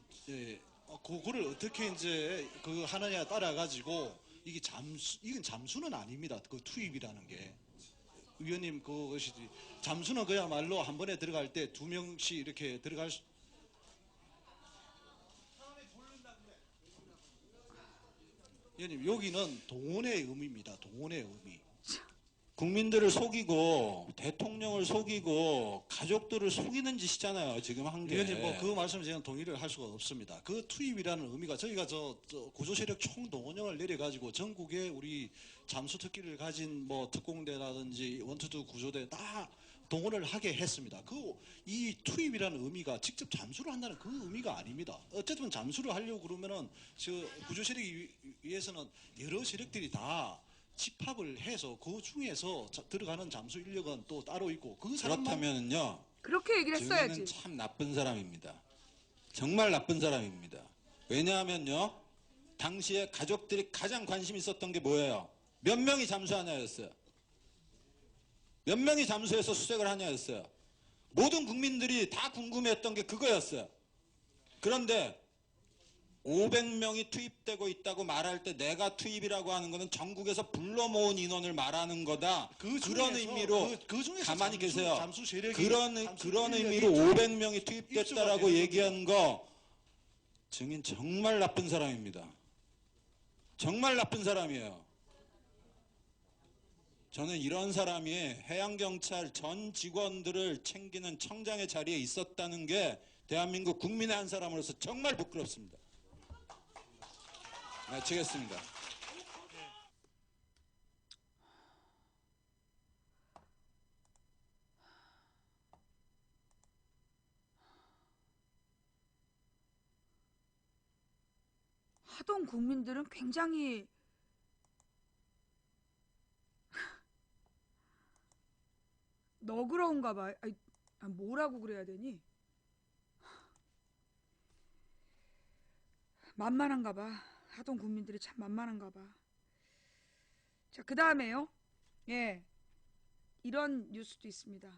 그거를 어떻게 이제 그 하느냐에 따라 가지고 이건 잠수는 아닙니다. 그 투입이라는 게. 위원님 그것이 잠수는 그야말로 한 번에 들어갈 때 2명씩 이렇게 들어갈 수. 위원님 여기는 동원의 의미입니다. 동원의 의미. 국민들을 속이고 대통령을 속이고 가족들을 속이는 짓이잖아요. 지금 한 게. 위원님 뭐 그 말씀 제가 동의를 할 수가 없습니다. 그 투입이라는 의미가 저희가 저 구조세력 총동원령을 내려가지고 전국에 우리 잠수 특기를 가진 뭐 특공대라든지 원투두 구조대 다 동원을 하게 했습니다. 이 투입이라는 의미가 직접 잠수를 한다는 그 의미가 아닙니다. 어쨌든 잠수를 하려고 그러면은 저 구조세력이 위해서는 여러 세력들이 다 집합을 해서 그 중에서 들어가는 잠수 인력은 또 따로 있고 그 사람만. 그렇다면은요. 그렇게 얘기를 했어야지. 증인은 참 나쁜 사람입니다. 정말 나쁜 사람입니다. 왜냐하면요. 당시에 가족들이 가장 관심 있었던 게 뭐예요? 몇 명이 잠수하냐였어요. 몇 명이 잠수해서 수색을 하냐였어요. 모든 국민들이 다 궁금해했던 게 그거였어요. 그런데 500명이 투입되고 있다고 말할 때 내가 투입이라고 하는 것은 전국에서 불러 모은 인원을 말하는 거다. 그런 의미로 그 중에서 가만히 계세요. 잠수 세력이 그런 의미로 500명이 투입됐다라고 얘기한 거 증인 정말 나쁜 사람입니다. 정말 나쁜 사람이에요. 저는 이런 사람이 해양경찰 전 직원들을 챙기는 청장의 자리에 있었다는 게 대한민국 국민의 한 사람으로서 정말 부끄럽습니다. 마치겠습니다. 하동 국민들은 굉장히 너그러운가 봐. 뭐라고 그래야 되니? 만만한가 봐. 하동 국민들이 참 만만한가 봐. 자, 그 다음에요. 예. 이런 뉴스도 있습니다.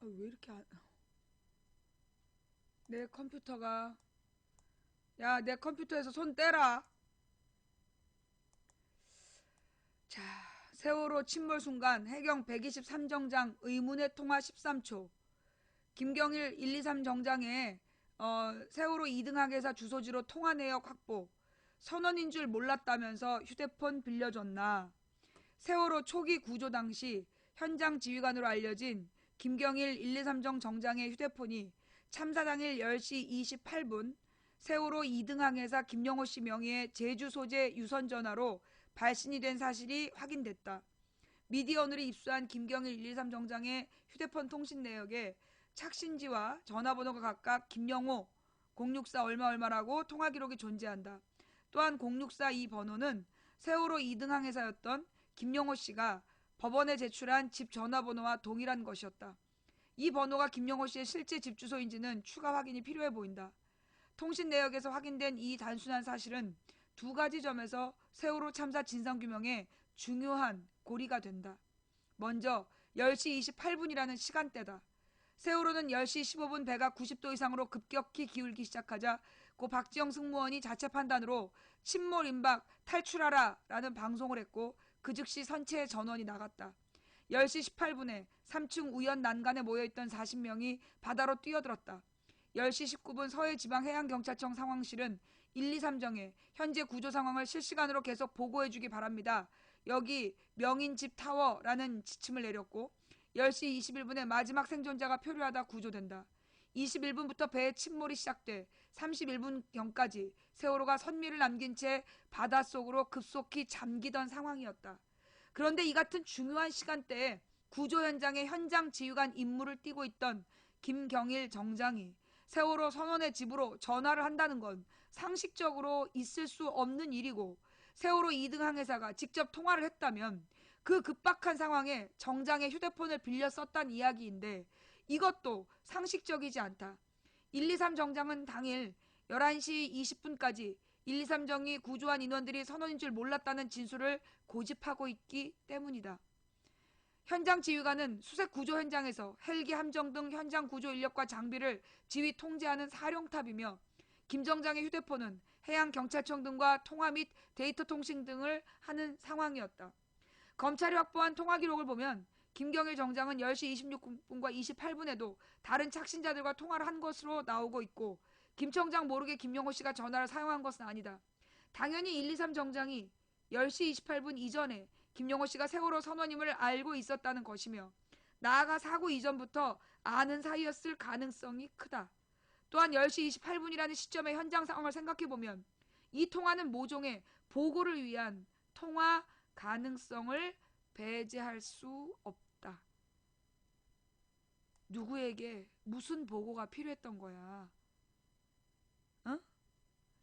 왜 이렇게 내 컴퓨터가 야, 내 컴퓨터에서 손 떼라. 자, 세월호 침몰 순간 해경 123정장 의문의 통화 13초. 김경일 123 정장의 세월호 2등항해사 주소지로 통화 내역 확보. 선원인 줄 몰랐다면서 휴대폰 빌려줬나. 세월호 초기 구조 당시 현장 지휘관으로 알려진 김경일 123정 정장의 휴대폰이 참사 당일 10시 28분 세월호 2등항해사 김영호 씨 명의의 제주 소재 유선 전화로 발신이 된 사실이 확인됐다. 미디어오늘이 입수한 김경일 123 정장의 휴대폰 통신 내역에 착신지와 전화번호가 각각 김영호 064 얼마라고 통화 기록이 존재한다. 또한 064 이 번호는 세월호 2등 항해사였던 김영호 씨가 법원에 제출한 집 전화번호와 동일한 것이었다. 이 번호가 김영호 씨의 실제 집 주소인지는 추가 확인이 필요해 보인다. 통신 내역에서 확인된 이 단순한 사실은 두 가지 점에서 세월호 참사 진상규명에 중요한 고리가 된다. 먼저 10시 28분이라는 시간대다. 세월호는 10시 15분 배가 90도 이상으로 급격히 기울기 시작하자 고 박지영 승무원이 자체 판단으로 침몰 임박 탈출하라 라는 방송을 했고 그 즉시 선체의 전원이 나갔다. 10시 18분에 3층 우연 난간에 모여있던 40명이 바다로 뛰어들었다. 10시 19분 서해지방해양경찰청 상황실은 123정에 현재 구조 상황을 실시간으로 계속 보고해주기 바랍니다. 여기 명인집 타워라는 지침을 내렸고 10시 21분에 마지막 생존자가 표류하다 구조된다. 21분부터 배의 침몰이 시작돼 31분경까지 세월호가 선미를 남긴 채 바닷속으로 급속히 잠기던 상황이었다. 그런데 이 같은 중요한 시간대에 구조 현장에 현장 지휘관 임무를 띠고 있던 김경일 정장이 세월호 선원의 집으로 전화를 한다는 건 상식적으로 있을 수 없는 일이고 세월호 2등 항해사가 직접 통화를 했다면 그 급박한 상황에 정장의 휴대폰을 빌려 썼다는 이야기인데 이것도 상식적이지 않다. 123 정장은 당일 11시 20분까지 123정이 구조한 인원들이 선원인 줄 몰랐다는 진술을 고집하고 있기 때문이다. 현장 지휘관은 수색 구조 현장에서 헬기 함정 등 현장 구조 인력과 장비를 지휘 통제하는 사령탑이며 김 정장의 휴대폰은 해양경찰청 등과 통화 및 데이터 통신 등을 하는 상황이었다. 검찰이 확보한 통화 기록을 보면 김경일 정장은 10시 26분과 28분에도 다른 착신자들과 통화를 한 것으로 나오고 있고 김 청장 모르게 김영호 씨가 전화를 사용한 것은 아니다. 당연히 123 정장이 10시 28분 이전에 김영호 씨가 세월호 선원임을 알고 있었다는 것이며 나아가 사고 이전부터 아는 사이였을 가능성이 크다. 또한 10시 28분이라는 시점의 현장 상황을 생각해보면 이 통화는 모종의 보고를 위한 통화 가능성을 배제할 수 없다. 누구에게 무슨 보고가 필요했던 거야?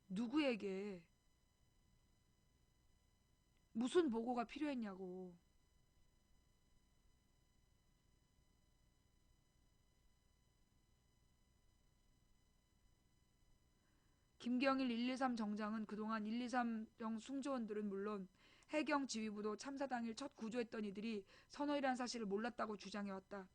누구에게 무슨 보고가 필요했냐고. 김경일 123 정장은 그동안 123정 승조원들은 물론 해경 지휘부도 참사 당일 첫 구조했던 이들이 선원이라는 사실을 몰랐다고 주장해왔다.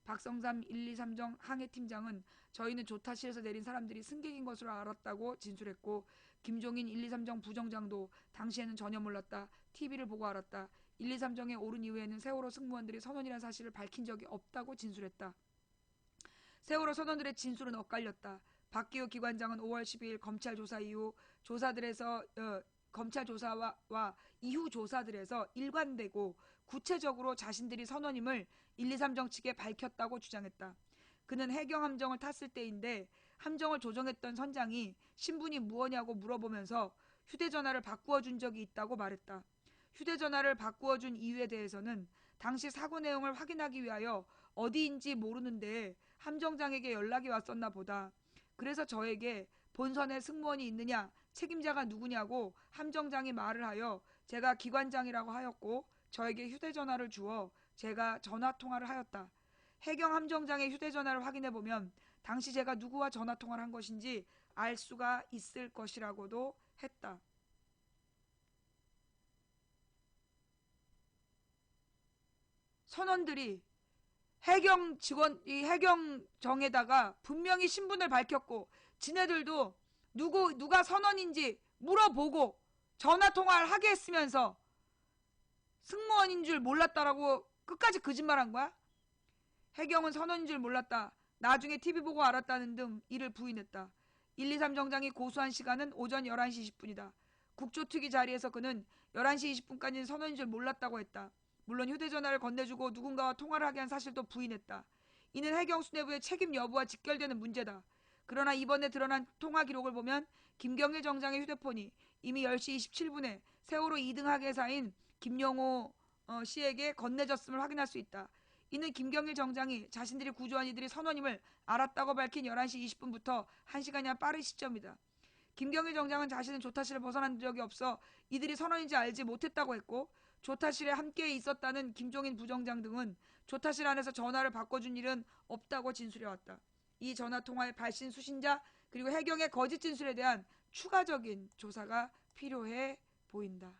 박성삼 123정 항해팀장은 저희는 조타실에서 내린 사람들이 승객인 것으로 알았다고 진술했고 김종인 123정 부정장도 당시에는 전혀 몰랐다. TV를 보고 알았다. 123정에 오른 이후에는 세월호 승무원들이 선원이라는 사실을 밝힌 적이 없다고 진술했다. 세월호 선원들의 진술은 엇갈렸다. 박기호 기관장은 5월 12일 검찰 조사 이후 검찰 조사와 이후 조사들에서 일관되고 구체적으로 자신들이 선원임을 123정 측에 밝혔다고 주장했다. 그는 해경 함정을 탔을 때인데 함정을 조정했던 선장이 신분이 무엇냐고 물어보면서 휴대전화를 바꾸어 준 적이 있다고 말했다. 휴대전화를 바꾸어 준 이유에 대해서는 당시 사고 내용을 확인하기 위하여 어디인지 모르는데 함정장에게 연락이 왔었나 보다. 그래서 저에게 본선에 승무원이 있느냐, 책임자가 누구냐고 함정장이 말을 하여 제가 기관장이라고 하였고 저에게 휴대전화를 주어 제가 전화통화를 하였다. 해경 함정장의 휴대전화를 확인해보면 당시 제가 누구와 전화통화를 한 것인지 알 수가 있을 것이라고도 했다. 선원들이 해경정에다가 분명히 신분을 밝혔고 지네들도 누가 선원인지 물어보고 전화통화를 하게 했으면서 승무원인 줄 몰랐다라고 끝까지 거짓말한 거야? 해경은 선원인 줄 몰랐다. 나중에 TV 보고 알았다는 등 이를 부인했다. 123 정장이 고소한 시간은 오전 11시 20분이다. 국조특위 자리에서 그는 11시 20분까지는 선원인 줄 몰랐다고 했다. 물론 휴대전화를 건네주고 누군가와 통화를 하게 한 사실도 부인했다. 이는 해경 수뇌부의 책임 여부와 직결되는 문제다. 그러나 이번에 드러난 통화 기록을 보면 김경일 정장의 휴대폰이 이미 10시 27분에 세월호 2등 항해사인 김영호 씨에게 건네졌음을 확인할 수 있다. 이는 김경일 정장이 자신들이 구조한 이들이 선원임을 알았다고 밝힌 11시 20분부터 1시간이나 빠른 시점이다. 김경일 정장은 자신은 조타실을 벗어난 적이 없어 이들이 선원인지 알지 못했다고 했고, 조타실에 함께 있었다는 김종인 부정장 등은 조타실 안에서 전화를 바꿔준 일은 없다고 진술해왔다. 이 전화 통화의 발신 수신자 그리고 해경의 거짓 진술에 대한 추가적인 조사가 필요해 보인다.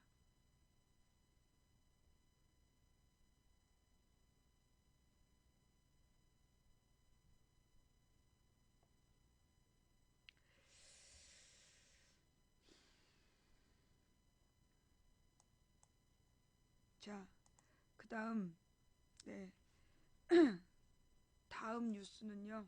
자, 그 다음, 네. 다음 뉴스는요.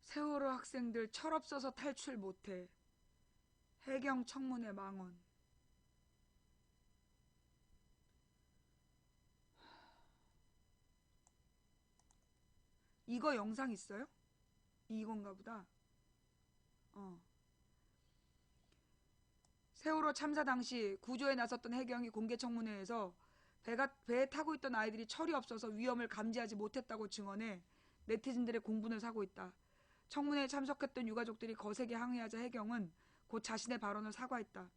세월호 학생들 철없어서 탈출 못해. 해경 청문회 망언. 이거 영상 있어요? 이건가 보다. 세월호 참사 당시 구조에 나섰던 해경이 공개 청문회에서 배에 타고 있던 아이들이 철이 없어서 위험을 감지하지 못했다고 증언해 네티즌들의 공분을 사고 있다. 청문회에 참석했던 유가족들이 거세게 항의하자 해경은 곧 자신의 발언을 사과했다.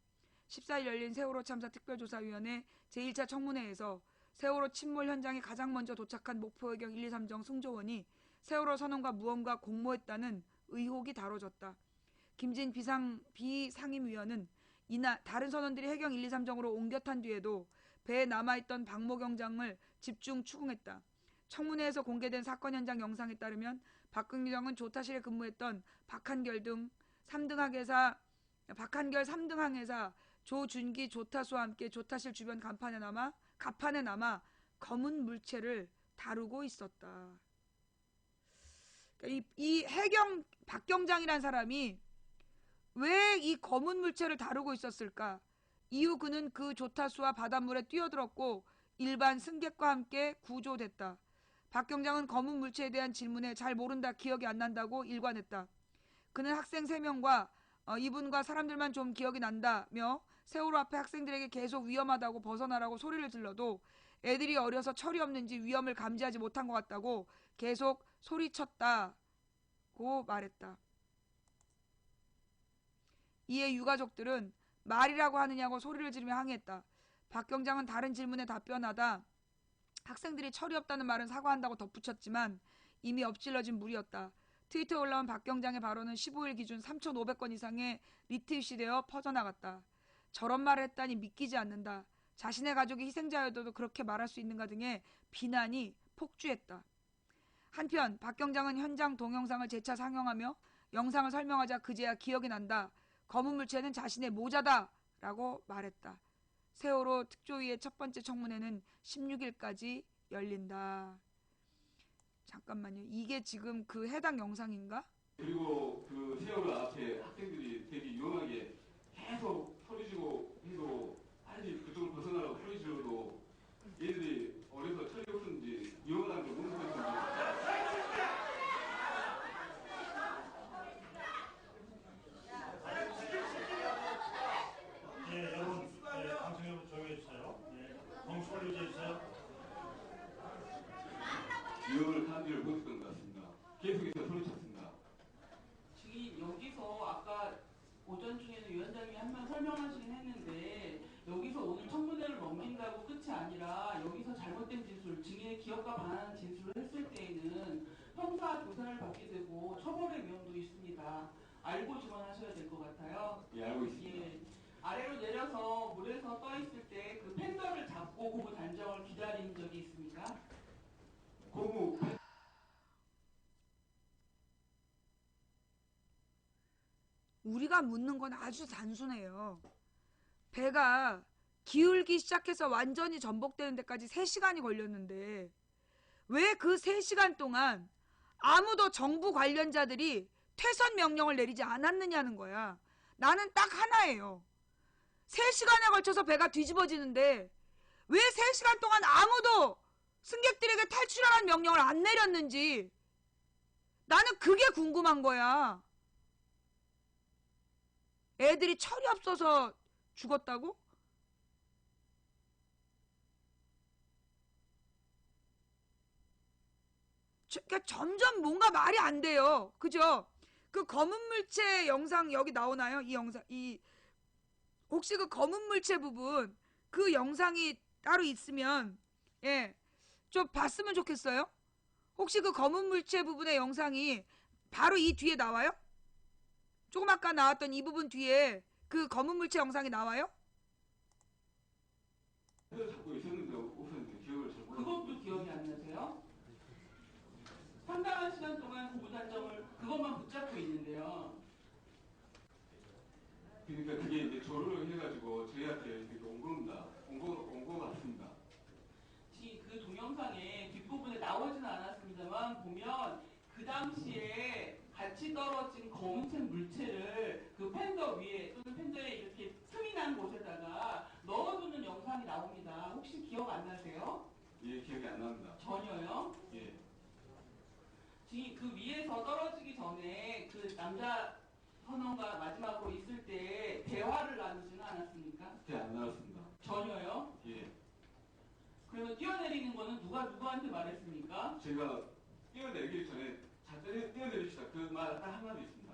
14일 열린 세월호 참사 특별조사위원회 제1차 청문회에서 세월호 침몰 현장에 가장 먼저 도착한 목포해경 1, 2, 3정 승조원이 세월호 선원과 무언가 공모했다는 의혹이 다뤄졌다. 김진 비상임위원은 이날 다른 선원들이 해경 1, 2, 3정으로 옮겨 탄 뒤에도 배에 남아있던 박모 경장을 집중 추궁했다. 청문회에서 공개된 사건 현장 영상에 따르면 박 경장은 조타실에 근무했던 박한결 3등 항해사 조준기 조타수와 함께 조타실 주변 갑판에 남아 검은 물체를 다루고 있었다. 그러니까 이 해경 박 경장이란 사람이 왜 이 검은 물체를 다루고 있었을까? 이후 그는 그 조타수와 바닷물에 뛰어들었고 일반 승객과 함께 구조됐다. 박 경장은 검은 물체에 대한 질문에 잘 모른다, 기억이 안 난다고 일관했다. 그는 학생 3명과 이분과 사람들만 좀 기억이 난다며 세월호 앞에 학생들에게 계속 위험하다고 벗어나라고 소리를 질러도 애들이 어려서 철이 없는지 위험을 감지하지 못한 것 같다고 계속 소리쳤다고 말했다. 이에 유가족들은 말이라고 하느냐고 소리를 지르며 항의했다. 박 경장은 다른 질문에 답변하다 학생들이 철이 없다는 말은 사과한다고 덧붙였지만 이미 엎질러진 물이었다. 트위터에 올라온 박 경장의 발언은 15일 기준 3,500건 이상의 리트윗되어 퍼져나갔다. 저런 말을 했다니 믿기지 않는다. 자신의 가족이 희생자여도 그렇게 말할 수 있는가 등의 비난이 폭주했다. 한편 박 경장은 현장 동영상을 재차 상영하며 영상을 설명하자 그제야 기억이 난다. 검은 물체는 자신의 모자다 라고 말했다. 세월호 특조위의 첫 번째 청문회는 16일까지 열린다. 잠깐만요. 이게 지금 그 해당 영상인가? 그리고 그 세월호 앞에 학생들이 되게 유용하게 계속 소리지고 해도 아니 그쪽을 벗어나라고 소리지르도 얘들이 어려서 철이 없었는지 위험하다는 걸 모르겠는지 네, 여러분, 방송 여러분 조용히 해주세요. 네, 공수를 유지해주세요. 위험을 감지를 못했던 것 같습니다. 계속해서 소리쳤습니다. 지금 여기서 아까 오전 중에는 위원장님이 한 번 설명하시긴 했는데 여기서 오늘 청문회를 넘긴다고 끝이 아니라 여기서 잘못된 진술, 증인의 기억과 반하는 진술을 했을 때에는 형사 조사를 받게 되고 처벌의 위험도 있습니다. 알고 지원하셔야 될 것 같아요. 예, 알고 있습니다. 예. 아래로 내려서 물에서 떠 있을 때 그 팬더를 잡고 고무 단정을 기다린 적이 있습니까? 고무 우리가 묻는 건 아주 단순해요. 배가 기울기 시작해서 완전히 전복되는 데까지 3시간이 걸렸는데 왜 그 3시간 동안 아무도 정부 관련자들이 퇴선 명령을 내리지 않았느냐는 거야. 나는 딱 하나예요. 3시간에 걸쳐서 배가 뒤집어지는데 왜 3시간 동안 아무도 승객들에게 탈출하라는 명령을 안 내렸는지 나는 그게 궁금한 거야. 애들이 철이 없어서 죽었다고? 그러니까 점점 뭔가 말이 안 돼요. 그죠? 그 검은 물체 영상 여기 나오나요? 이 영상, 혹시 그 검은 물체 부분, 그 영상이 따로 있으면, 예, 좀 봤으면 좋겠어요? 혹시 그 검은 물체 부분의 영상이 바로 이 뒤에 나와요? 조금 아까 나왔던 이 부분 뒤에 그 검은 물체 영상이 나와요? 잡고 있었는데 우선 기억을 잘 못하고. 그것도 기억이 안 나세요? 상당한 시간 동안 고무단정을 그것만 붙잡고 있는데요. 그러니까 그게 이제 조를 해가지고 저희한테 이렇게 온 겁니다. 온 거 같습니다. 그 동영상의 뒷부분에 나오지는 않았습니다만 보면 그 당시에 같이 떨어진 검은색 물체를 그 팬더 위에 또는 팬더에 이렇게 틈이 난 곳에다가 넣어두는 영상이 나옵니다. 혹시 기억 안 나세요? 예, 기억이 안 납니다. 전혀요? 예. 지금 그 위에서 떨어지기 전에 그 남자 선원과 마지막으로 있을 때 대화를 나누지는 않았습니까? 네, 안 나왔습니다. 전혀요? 예. 그러면 뛰어내리는 거는 누가 누구한테 말했습니까? 제가 뛰어내리기 전에 뛰어내립시다. 그 말 딱 한마디 있습니다.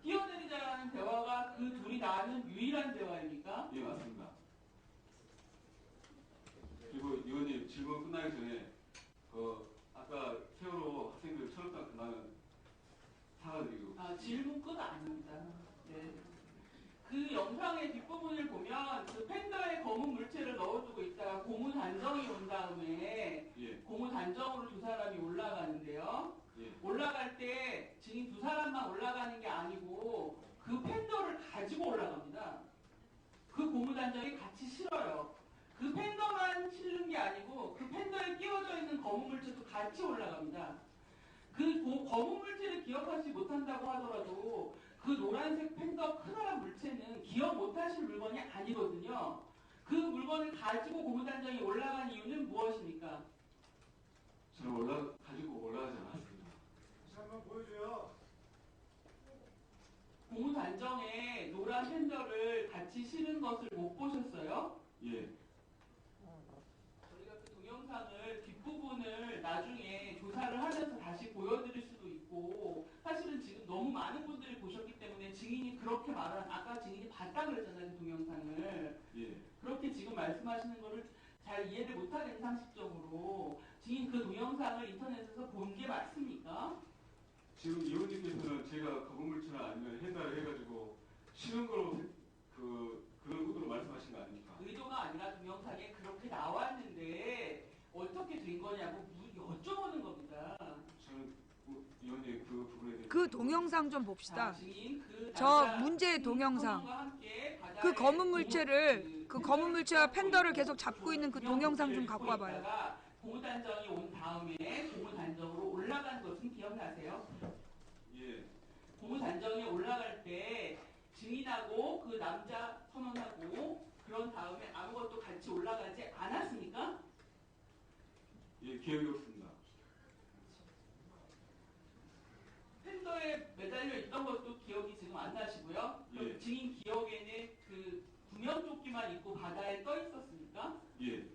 뛰어내리자라는 대화가 그 둘이 나눈 유일한 대화입니까? 예, 맞습니다. 그리고 의원님 질문 끝나기 전에 아까 세월호 학생들 철없다 그만은 사과드리고. 질문 끝 아닙니다. 네. 그 영상의 뒷부분을 보면 그 팬더에 검은 물체를 넣어두고 있다가 고무 단정이 온 다음에 예. 고무 단정으로 두 사람이 올라가는데요. 예. 올라갈 때 지금 두 사람만 올라가는 게 아니고 그 팬더를 가지고 올라갑니다. 그 고무 단정이 같이 실어요. 그 팬더만 실는 게 아니고 그 팬더에 끼워져 있는 검은 물체도 같이 올라갑니다. 그 검은 물체를 기억하지 못한다고 하더라도 그 노란색 팬더 크다란 물체는 기억 못하실 물건이 아니거든요. 그 물건을 가지고 고무단정이 올라간 이유는 무엇입니까? 저는 가지고 올라가지 않았습니다. 한번 보여줘요. 고무단정에 노란 팬더를 같이 실은 것을 못 보셨어요? 예. 저희가 그 동영상을 뒷부분을 나중에 조사를 하면서 다시 보여드릴 수도 있고 사실은 지금 너무 많은 분들이 보셨기 때문에 증인이 그렇게 아까 증인이 봤다 그랬잖아요. 그 동영상을. 예. 그렇게 지금 말씀하시는 거를 잘 이해를 못하는 상식적으로 증인 그 동영상을 인터넷에서 본 게 맞습니까? 지금 의원님께서는 제가 거북물체나 아니면 해달을 해가지고 쉬는 거로 그런 의도로 말씀하신 거 아닙니까? 의도가 아니라 동영상에 그렇게 나왔는데 어떻게 된 거냐고 여쭤보는 겁니다. 저는 의원님 그 부분에 대해서 그 동영상 좀 봅시다. 증인 저 문제의 동영상. 그 검은 물체를, 그 검은 물체와 팬더를 계속 잡고 있는 그 동영상 좀 갖고 와봐요. 고무단정이 온 다음에 고무단정으로 올라간 것은 기억나세요? 예. 고무단정에 올라갈 때 증인하고 그 남자 선원하고 그런 다음에 아무것도 같이 올라가지 않았습니까? 예, 기억이 없습니다. 팬더에 매달려 있던 것도 기억이 지금 안 나시고요. 예. 증인 기억에는 그 구명조끼만 입고 바다에 떠 있었습니까? 예.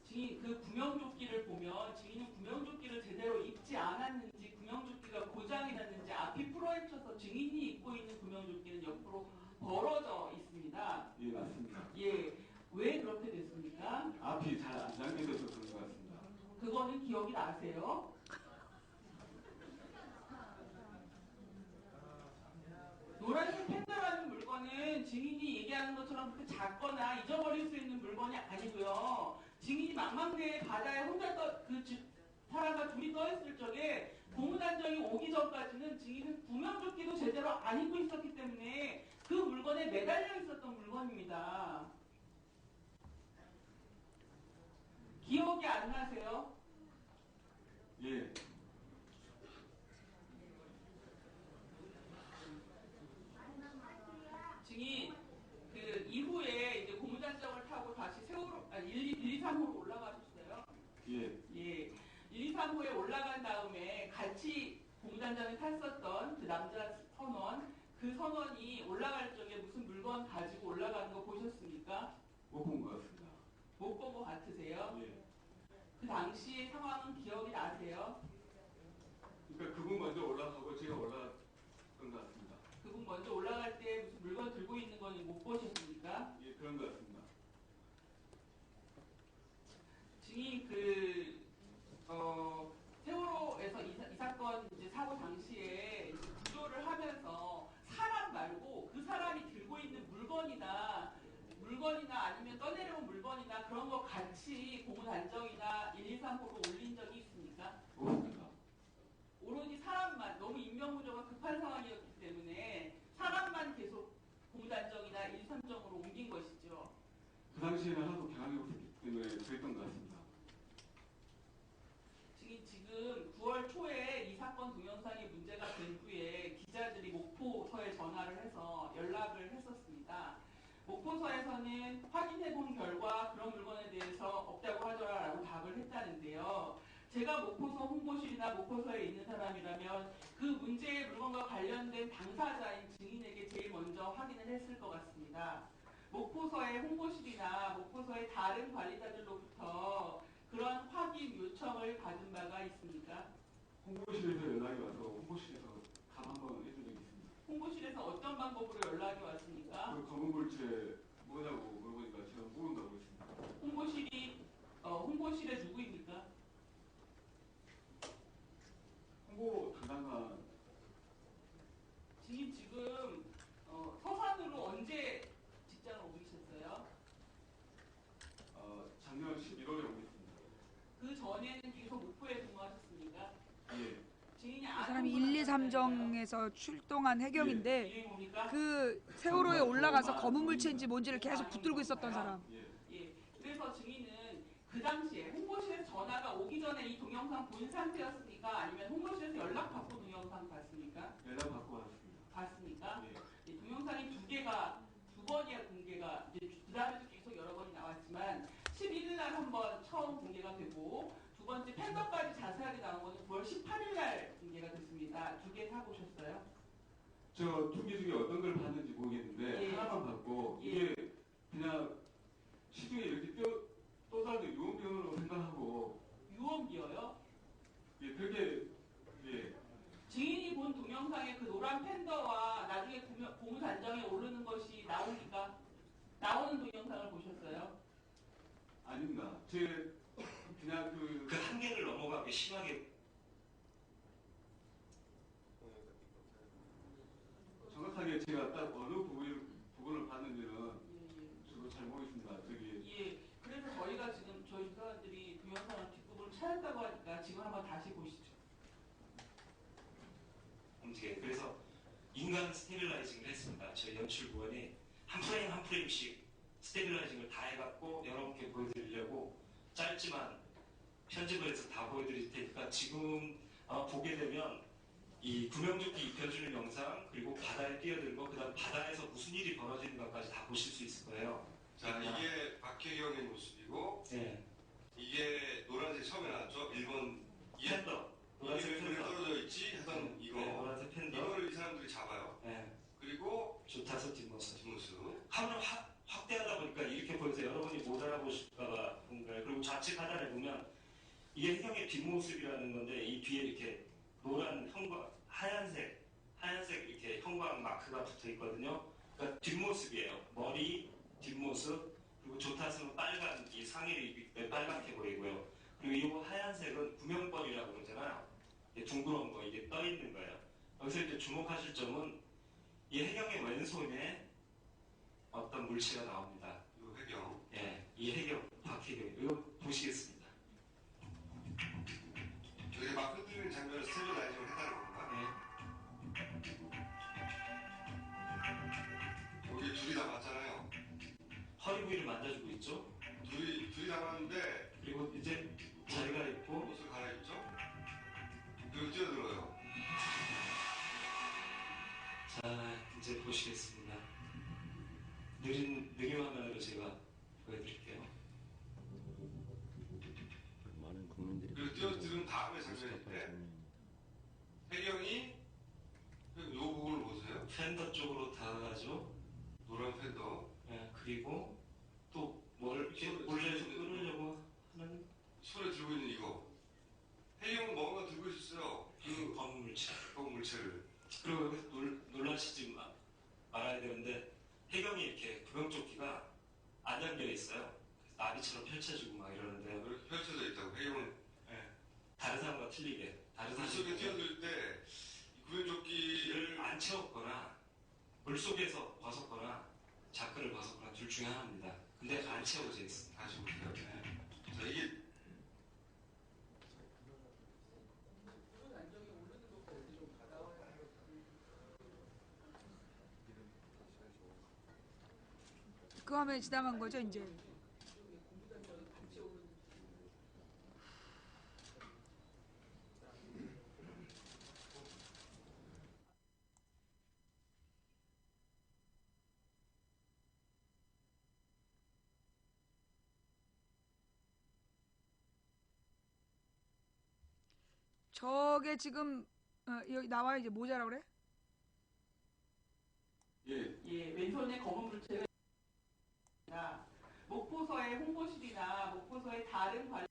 증인 그 구명조끼를 보면 증인은 구명조끼를 제대로 입지 않았는지 구명조끼가 고장이 났는지 앞이 풀어헤쳐서 증인이 입고 있는 구명조끼는 옆으로 벌어져 있습니다. 예, 맞습니다. 예, 왜 그렇게 됐습니까? 앞이 잘 안 잠겨져서 그런 것 같습니다. 그거는 기억이 나세요? 노란색 팬더라는 물건은 증인이 얘기하는 것처럼 그렇게 작거나 잊어버릴 수 있는 물건이 아니고요. 증인이 망망대해 바다에 혼자 사람과 둘이 떠있을 적에 고무단정이 오기 전까지는 증인은 구명조끼도 제대로 안 입고 있었기 때문에 그 물건에 매달려 있었던 물건 증언입니다. 기억이 안 나세요? 예. 증인 그 이후에 이제 고무장정을 타고 다시 세월호 1, 2, 3호로 올라가셨어요? 예. 예. 1, 2, 3호에 올라간 다음에 같이 고무장정을 탔었던 그 남자 선원, 그 선원이 올라갈 적에 무슨 물건 가지고 올라가는 거 보셨습니까? 못 본 것 같습니다. 못 본 것 같으세요? 예. 그 당시 상황은 기억이 나세요? 그러니까 그분 먼저 올라가고 제가 올라갔던 것 같습니다. 그분 먼저 올라갈 때 무슨 물건 들고 있는 건 못 보셨습니까? 예, 그런 것 같습니다. 증인 세월호에서 이 사건 이제 사고 당시에 이제 구조를 하면서 사람 말고 그 사람이 들고 있는 물건이나 아니면 떠내려온 물건이나 그런 거 같이 고무 단정이나 1, 2, 3호로 올린 적이 있습니까? 없습니다. 오로지 사람만, 너무 인명구조가 급한 상황이었기 때문에 사람만 계속 고무 단정이나 1, 3정으로 옮긴 것이죠. 그 당시에는 하도 경험이 없었기 때문에 그랬던 것 같습니다. 지금 9월 초에 이 사건 동영상이 문제가 된 후에 기자들이 목포서에 전화를 해서 연락을 했었습니다. 목포서에서는 확인해본 결과 그런 물건에 대해서 없다고 하더라라고 답을 했다는데요. 제가 목포서 홍보실이나 목포서에 있는 사람이라면 그 문제의 물건과 관련된 당사자인 증인에게 제일 먼저 확인을 했을 것 같습니다. 목포서의 홍보실이나 목포서의 다른 관리자들로부터 그런 확인 요청을 받은 바가 있습니까? 홍보실에서 연락이 와서 홍보실에서 답 한번 해준 적이 있습니다. 홍보실에서 어떤 방법으로 연락이 왔습니까? 그 검은 물체 뭐냐고 물어보니까 제가 모른다고 했습니다. 홍보실의 누구입니까? 홍보 담당관 지금 서산으로 언제 직장을 옮기셨어요? 작년 11월에 옮겼습니다. 그 전에는 계속 목포에 근무하셨습니까? 예. 증인이 그 사람이 1, 2, 3정에서 출동한 해경인데 이름이 뭡니까? 그 세월호에 올라가서 검은 물체인지 뭔지를 계속 붙들고 있었던 사람. 예. 그래서 증인은 그 당시에 홍보실에서 전화가 오기 전에 이 동영상 본 상태였습니까? 아니면 홍보실에서 연락받고 동영상 봤습니까? 연락 받고 왔습니다. 봤습니까? 예. 이 동영상이 두 번이야 공개가, 이제 그 다음에도 계속 여러 번이 나왔지만 11일 날 한 번 처음 공개가 되고 두 번째 팬더까지 자세하게 나온 거는 9월 18일 날 공개가 됐습니다. 두 개 사보셨어요? 저 두 개 중에 어떤 걸 봤는지 모르겠는데 예. 하나만 봤고 예. 이게 그냥 시중에 이렇게 떠다니는 유언비어로 생각하고 유언비어요? 예, 그게 예. 증인이 본 동영상의 그 노란 팬더와 나중에 고무 단정에 오르는 것이 나옵니까? 나오는 동영상을 보셨어요? 아닙니다. 제 그냥 그 한계를 넘어가게 심하게 정확하게 제가 딱 어느 부분을 봤는지는 저도 잘 모르겠습니다. 예. 그래서 저희가 지금 저희 수사관들이 동영상을 뒷부분을 찾았다고 하니까 지금 한번 다시 보시죠. 그래서 인간 스테빌라이징을 했습니다. 저희 연출부원이 한 프레임 한 프레임씩 스테빌라이징을 다 해갖고 여러분께 보여드리려고 짧지만 편집을 해서 다 보여드릴 테니까 지금 보게 되면 이 구명조끼 입혀주는 영상, 그리고 바다에 뛰어들고 그다음 바다에서 무슨 일이 벌어지는 것까지 다 보실 수 있을 거예요. 자, 이게 박혜경의 모습이고, 네. 이게 노란색 처음에 나왔죠? 일본 팬더. 노란색 팬더 떨어져 있지 하던 이거. 네, 노란색 팬더. 이거를 이 사람들이 잡아요. 네. 그리고 조타서 뒷모습. 화면 확대하다 보니까 이렇게 보여서 여러분이 못 알아보실까봐 본 거예요. 그리고 좌측 하단에 보면 이게 해경의 뒷모습이라는 건데 이 뒤에 이렇게 노란 하얀색 이렇게 형광 마크가 붙어 있거든요. 그러니까 뒷모습이에요. 머리, 뒷모습, 그리고 조타스는 빨간, 이 상의를 빨갛게 보이고요. 그리고 이 하얀색은 구명벌이라고 그러잖아요. 둥그런 거, 이게 떠 있는 거예요. 여기서 이제 주목하실 점은 이 해경의 왼손에 어떤 물체가 나옵니다. 이 해경. 예, 이 해경, 박해경. 이거 보시겠습니다. 저게 막 흔들리는 장면을 스테빌라이징을 했다는 건가? 네. 여기 둘이 다 봤잖아요. 허리 부위를 만져주고 있죠. 둘이 잡았는데 그리고 이제 자기가 입고 옷을 갈아입죠. 그리고 뛰어들어요. 자, 이제 보시겠습니다. 느린 화면으로 제가 보여드릴게요. 그리고 뛰어들은 다음에 장면인데 혜경이 요 부분을 보세요. 팬더 쪽으로 다가가죠. 노란 팬더. 예, 그리고 또 뭘 이렇게 몰래서 끊으려고 하는 손에 들고 있는 이거. 혜경은 뭔가 들고 있었어요. 그 검물체. 물체를. 그리고 여기서 놀라시지 말아야 되는데 혜경이 이렇게 구명조끼가 안 연결해 있어요. 나비처럼 펼쳐지고 막 이러는데요. 이렇게 펼쳐져 있다고. 혜경은 다른 사람과 틀리게 다른 물속에 뛰어들 때 구명조끼를 안 채웠거나 물속에서 벗었거나 자크를 벗었거나 둘 중에 하나입니다. 근데 안 채워져 있습니다. 다시 볼게요. 자, 이게 그 화면에 지나간 거죠, 이제. 저게 지금 여기 나와요. 이제 모자라 그래? 예, 왼손에 검은 물체가 있습니다. 목포서의 홍보실이나 목포서의 다른 관련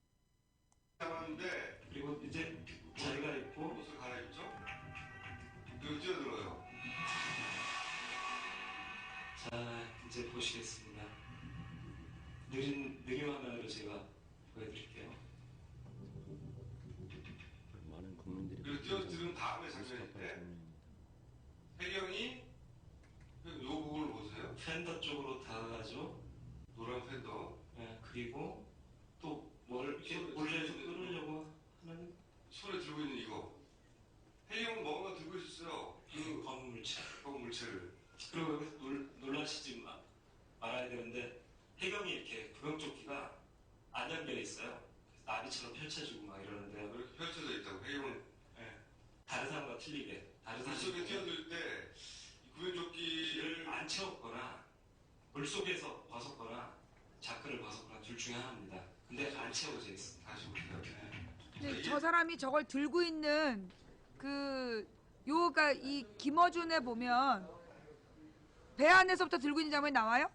잡았는데 그리고 이제 자기가 입고 옷을 갈아입죠. 그리고 뛰어들어요. 자, 이제 보시겠습니다. 느린 화면으로 제가 보여드릴게요. 그리고 뛰어들은 다음에 장면인데 혜경이 요 부분을 보세요. 팬더 쪽으로 다가가죠. 노란 팬더. 예, 그리고 또 뭘 이렇게 몰래서 끊으려고 하는 손에 들고 있는 이거. 혜경은 뭔가 들고 있었어요. 그 검물체를. 그리고 여기서 놀라시지 말아야 되는데 혜경이 이렇게 구명조끼가 안 연결해 있어요. 나비처럼 펼쳐지고 막 이러는데요. 이렇게 펼쳐져 있다고. 혜경은 다른 사람과 틀리게 다른 물속에 뛰어들 때 구명조끼를 안 채웠거나 물속에서 벗었거나 자크를 벗었거나 둘 중에 하나입니다. 근데 안 채워져 있습니다. 다시 볼게요. 근데 저 사람이 저걸 들고 있는 이 김어준에 보면 배 안에서부터 들고 있는 장면이 나와요?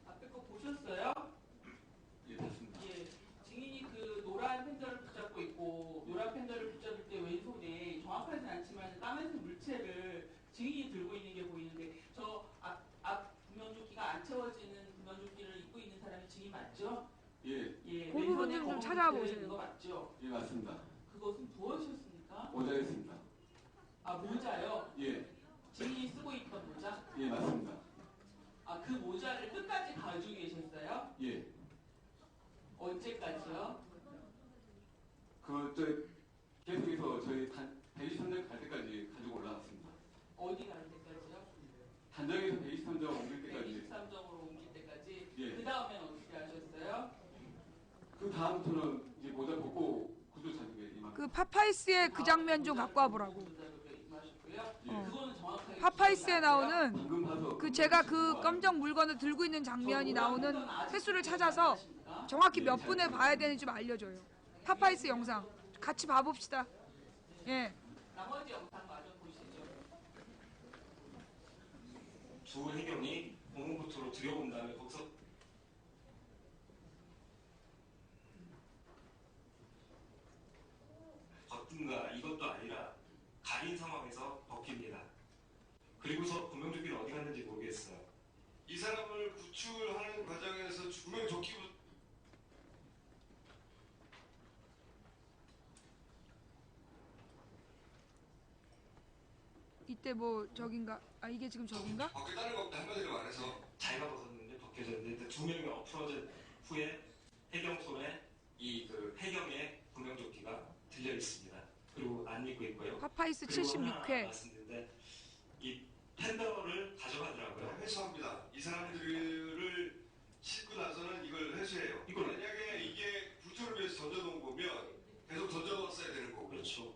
앞에 거 보셨어요? 예, 됐습니다. 예, 증인이 그 노란 펜더를 붙잡고 있고 노란 펜더를 붙잡을 때 왼손에 정확하진 않지만 까만색 물체를 증인이 들고 있는 게 보이는데 저 앞 구명조끼가 안 채워지는 구명조끼를 입고 있는 사람이 증인 맞죠? 예, 예, 그 부분 좀 검은 찾아보세요. 물체를 입은 거 맞죠? 예, 맞습니다. 그것은 무엇이었습니까? 모자였습니다. 아, 모자요? 예, 증인이 쓰고 있던 모자? 예, 맞습니다. 아, 그 모자를 끝까지 가지고 계셨어요? 예, 언제까지요? 계속해서 저희 베이스턴점 갈 때까지 가지고 올라갔습니다. 어디 갈 때까지요? 단장에서 베이스턴점 옮길 때까지. 123점으로 옮길 때까지? 예. 그 다음엔 어떻게 하셨어요? 그 다음부터는 이제 모자 벗고 구조 찾는 게 이만. 그 파파이스의 그 장면 좀 갖고 와보라고. 그거는 정확하게 파파이스에 나오는 방금 봐서 그 제가 그 검정 물건을 들고 있는 장면이 나오는 횟수를 찾아서 정확히 몇 분에 봐야 되는지 좀 알려줘요. 파파이스 영상 같이 봐봅시다. 예. 나머지 영상 마저 보시죠. 두 혜경이 공문부터로 들여온 다음에 거기서 벗든가 이것도 아니라 가린 상황에서 벗깁니다. 그리고서 구명조끼는 어디 갔는지 모르겠어요. 이 사람을 구출하는 과정에서 구명조끼부터 이때 뭐 저긴가? 아 이게 지금 저긴가? 벗겠다는 것도 한마디로 말해서 자기가 벗었는데 벗겨졌는데 두 명이 엎어진 후에 혜경 손에 스파이스 그리고 하나 76회. 말씀드린데 이 팬더를 가져가더라고요. 회수합니다. 이 사람들을 싣고 나서는 이걸 회수해요. 만약에 이게 구조를 위해서 던져놓은 거면 계속 던져놨어야 되는 거고. 그렇죠.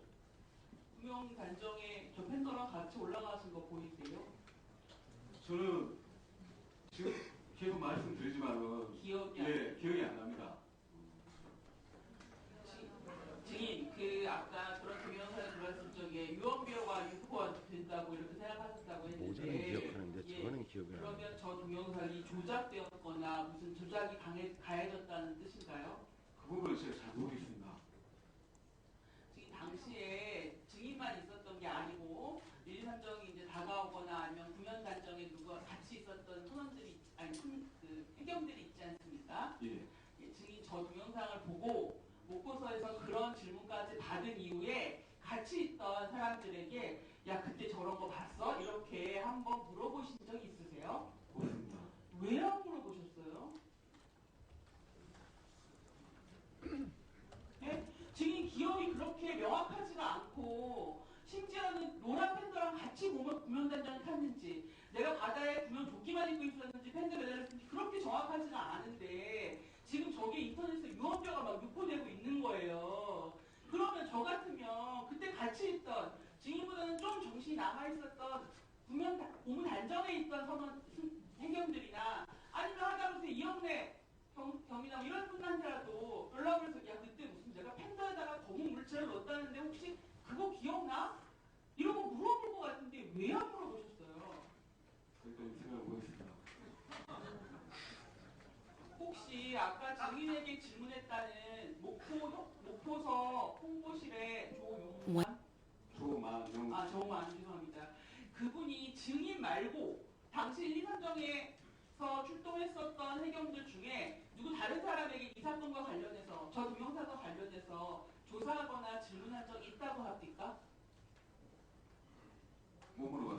구명 단정에 저 팬더랑 같이 올라가신 거 보이세요? 저는 지금 계속 말씀드리지만은 기억이 기억이 안 납니다. 증인, 아까 그런 동영상에 들어왔을 적에 유언비어가 유포가 된다고 이렇게 생각하셨다고 했는데 모자는 기억하는데 저거는 기억이 안 나요. 그러면 저 동영상이 조작되었거나 무슨 조작이 가해졌다는 뜻인가요? 그 부분은 제가 잘 모르겠습니다. 지금 당시에 증인만 있었던 게 아니고 일산정이 이제 다가오거나 아니면 구면 단정에 누가 같이 있었던 선원들이 해경들이 있지 않습니까? 예. 증인 저 동영상을 보고 목포서에서 그런 질문까지 받은 이후에 같이 있던 사람들에게 야 그때 저런 거 봤어? 이렇게 한번 물어보신 적 있으세요? 없습니다. 왜 안 물어보셨어요? 네? 증인 기억이 그렇게 명확하지가 않고 심지어는 노란 팬더랑 같이 구명단장을 탔는지 내가 바다에 구명 조끼만 입고 있었는지 팬더 매달렸는지 그렇게 정확하지가 않은데 지금 저게 인터넷에 유언비어가 막 유포되고 있는 거예요. 그러면 저 같으면 그때 같이 있던 증인보다는 좀 정신이 남아있었던 고문 단정에 있던 해경들이나 아니면 하다못해 이영래 경위나 이런 분한테라도 연락을 해서 야 그때 무슨 내가 팬더에다가 검은 물체를 넣었다는데 혹시 그거 기억나? 이런 거 물어볼 것 같은데 왜 안 물어보셨어요? 일단 생각을 못했습니다. 혹시 아까 증인에게 질문했다는 목포서 홍보실의 조용만 죄송합니다. 그분이 증인 말고 당시 일산정에서 출동했었던 해경들 중에 누구 다른 사람에게 이 사건과 관련해서 저 동영상과 관련해서 조사하거나 질문한 적이 있다고 합니까? 몸으로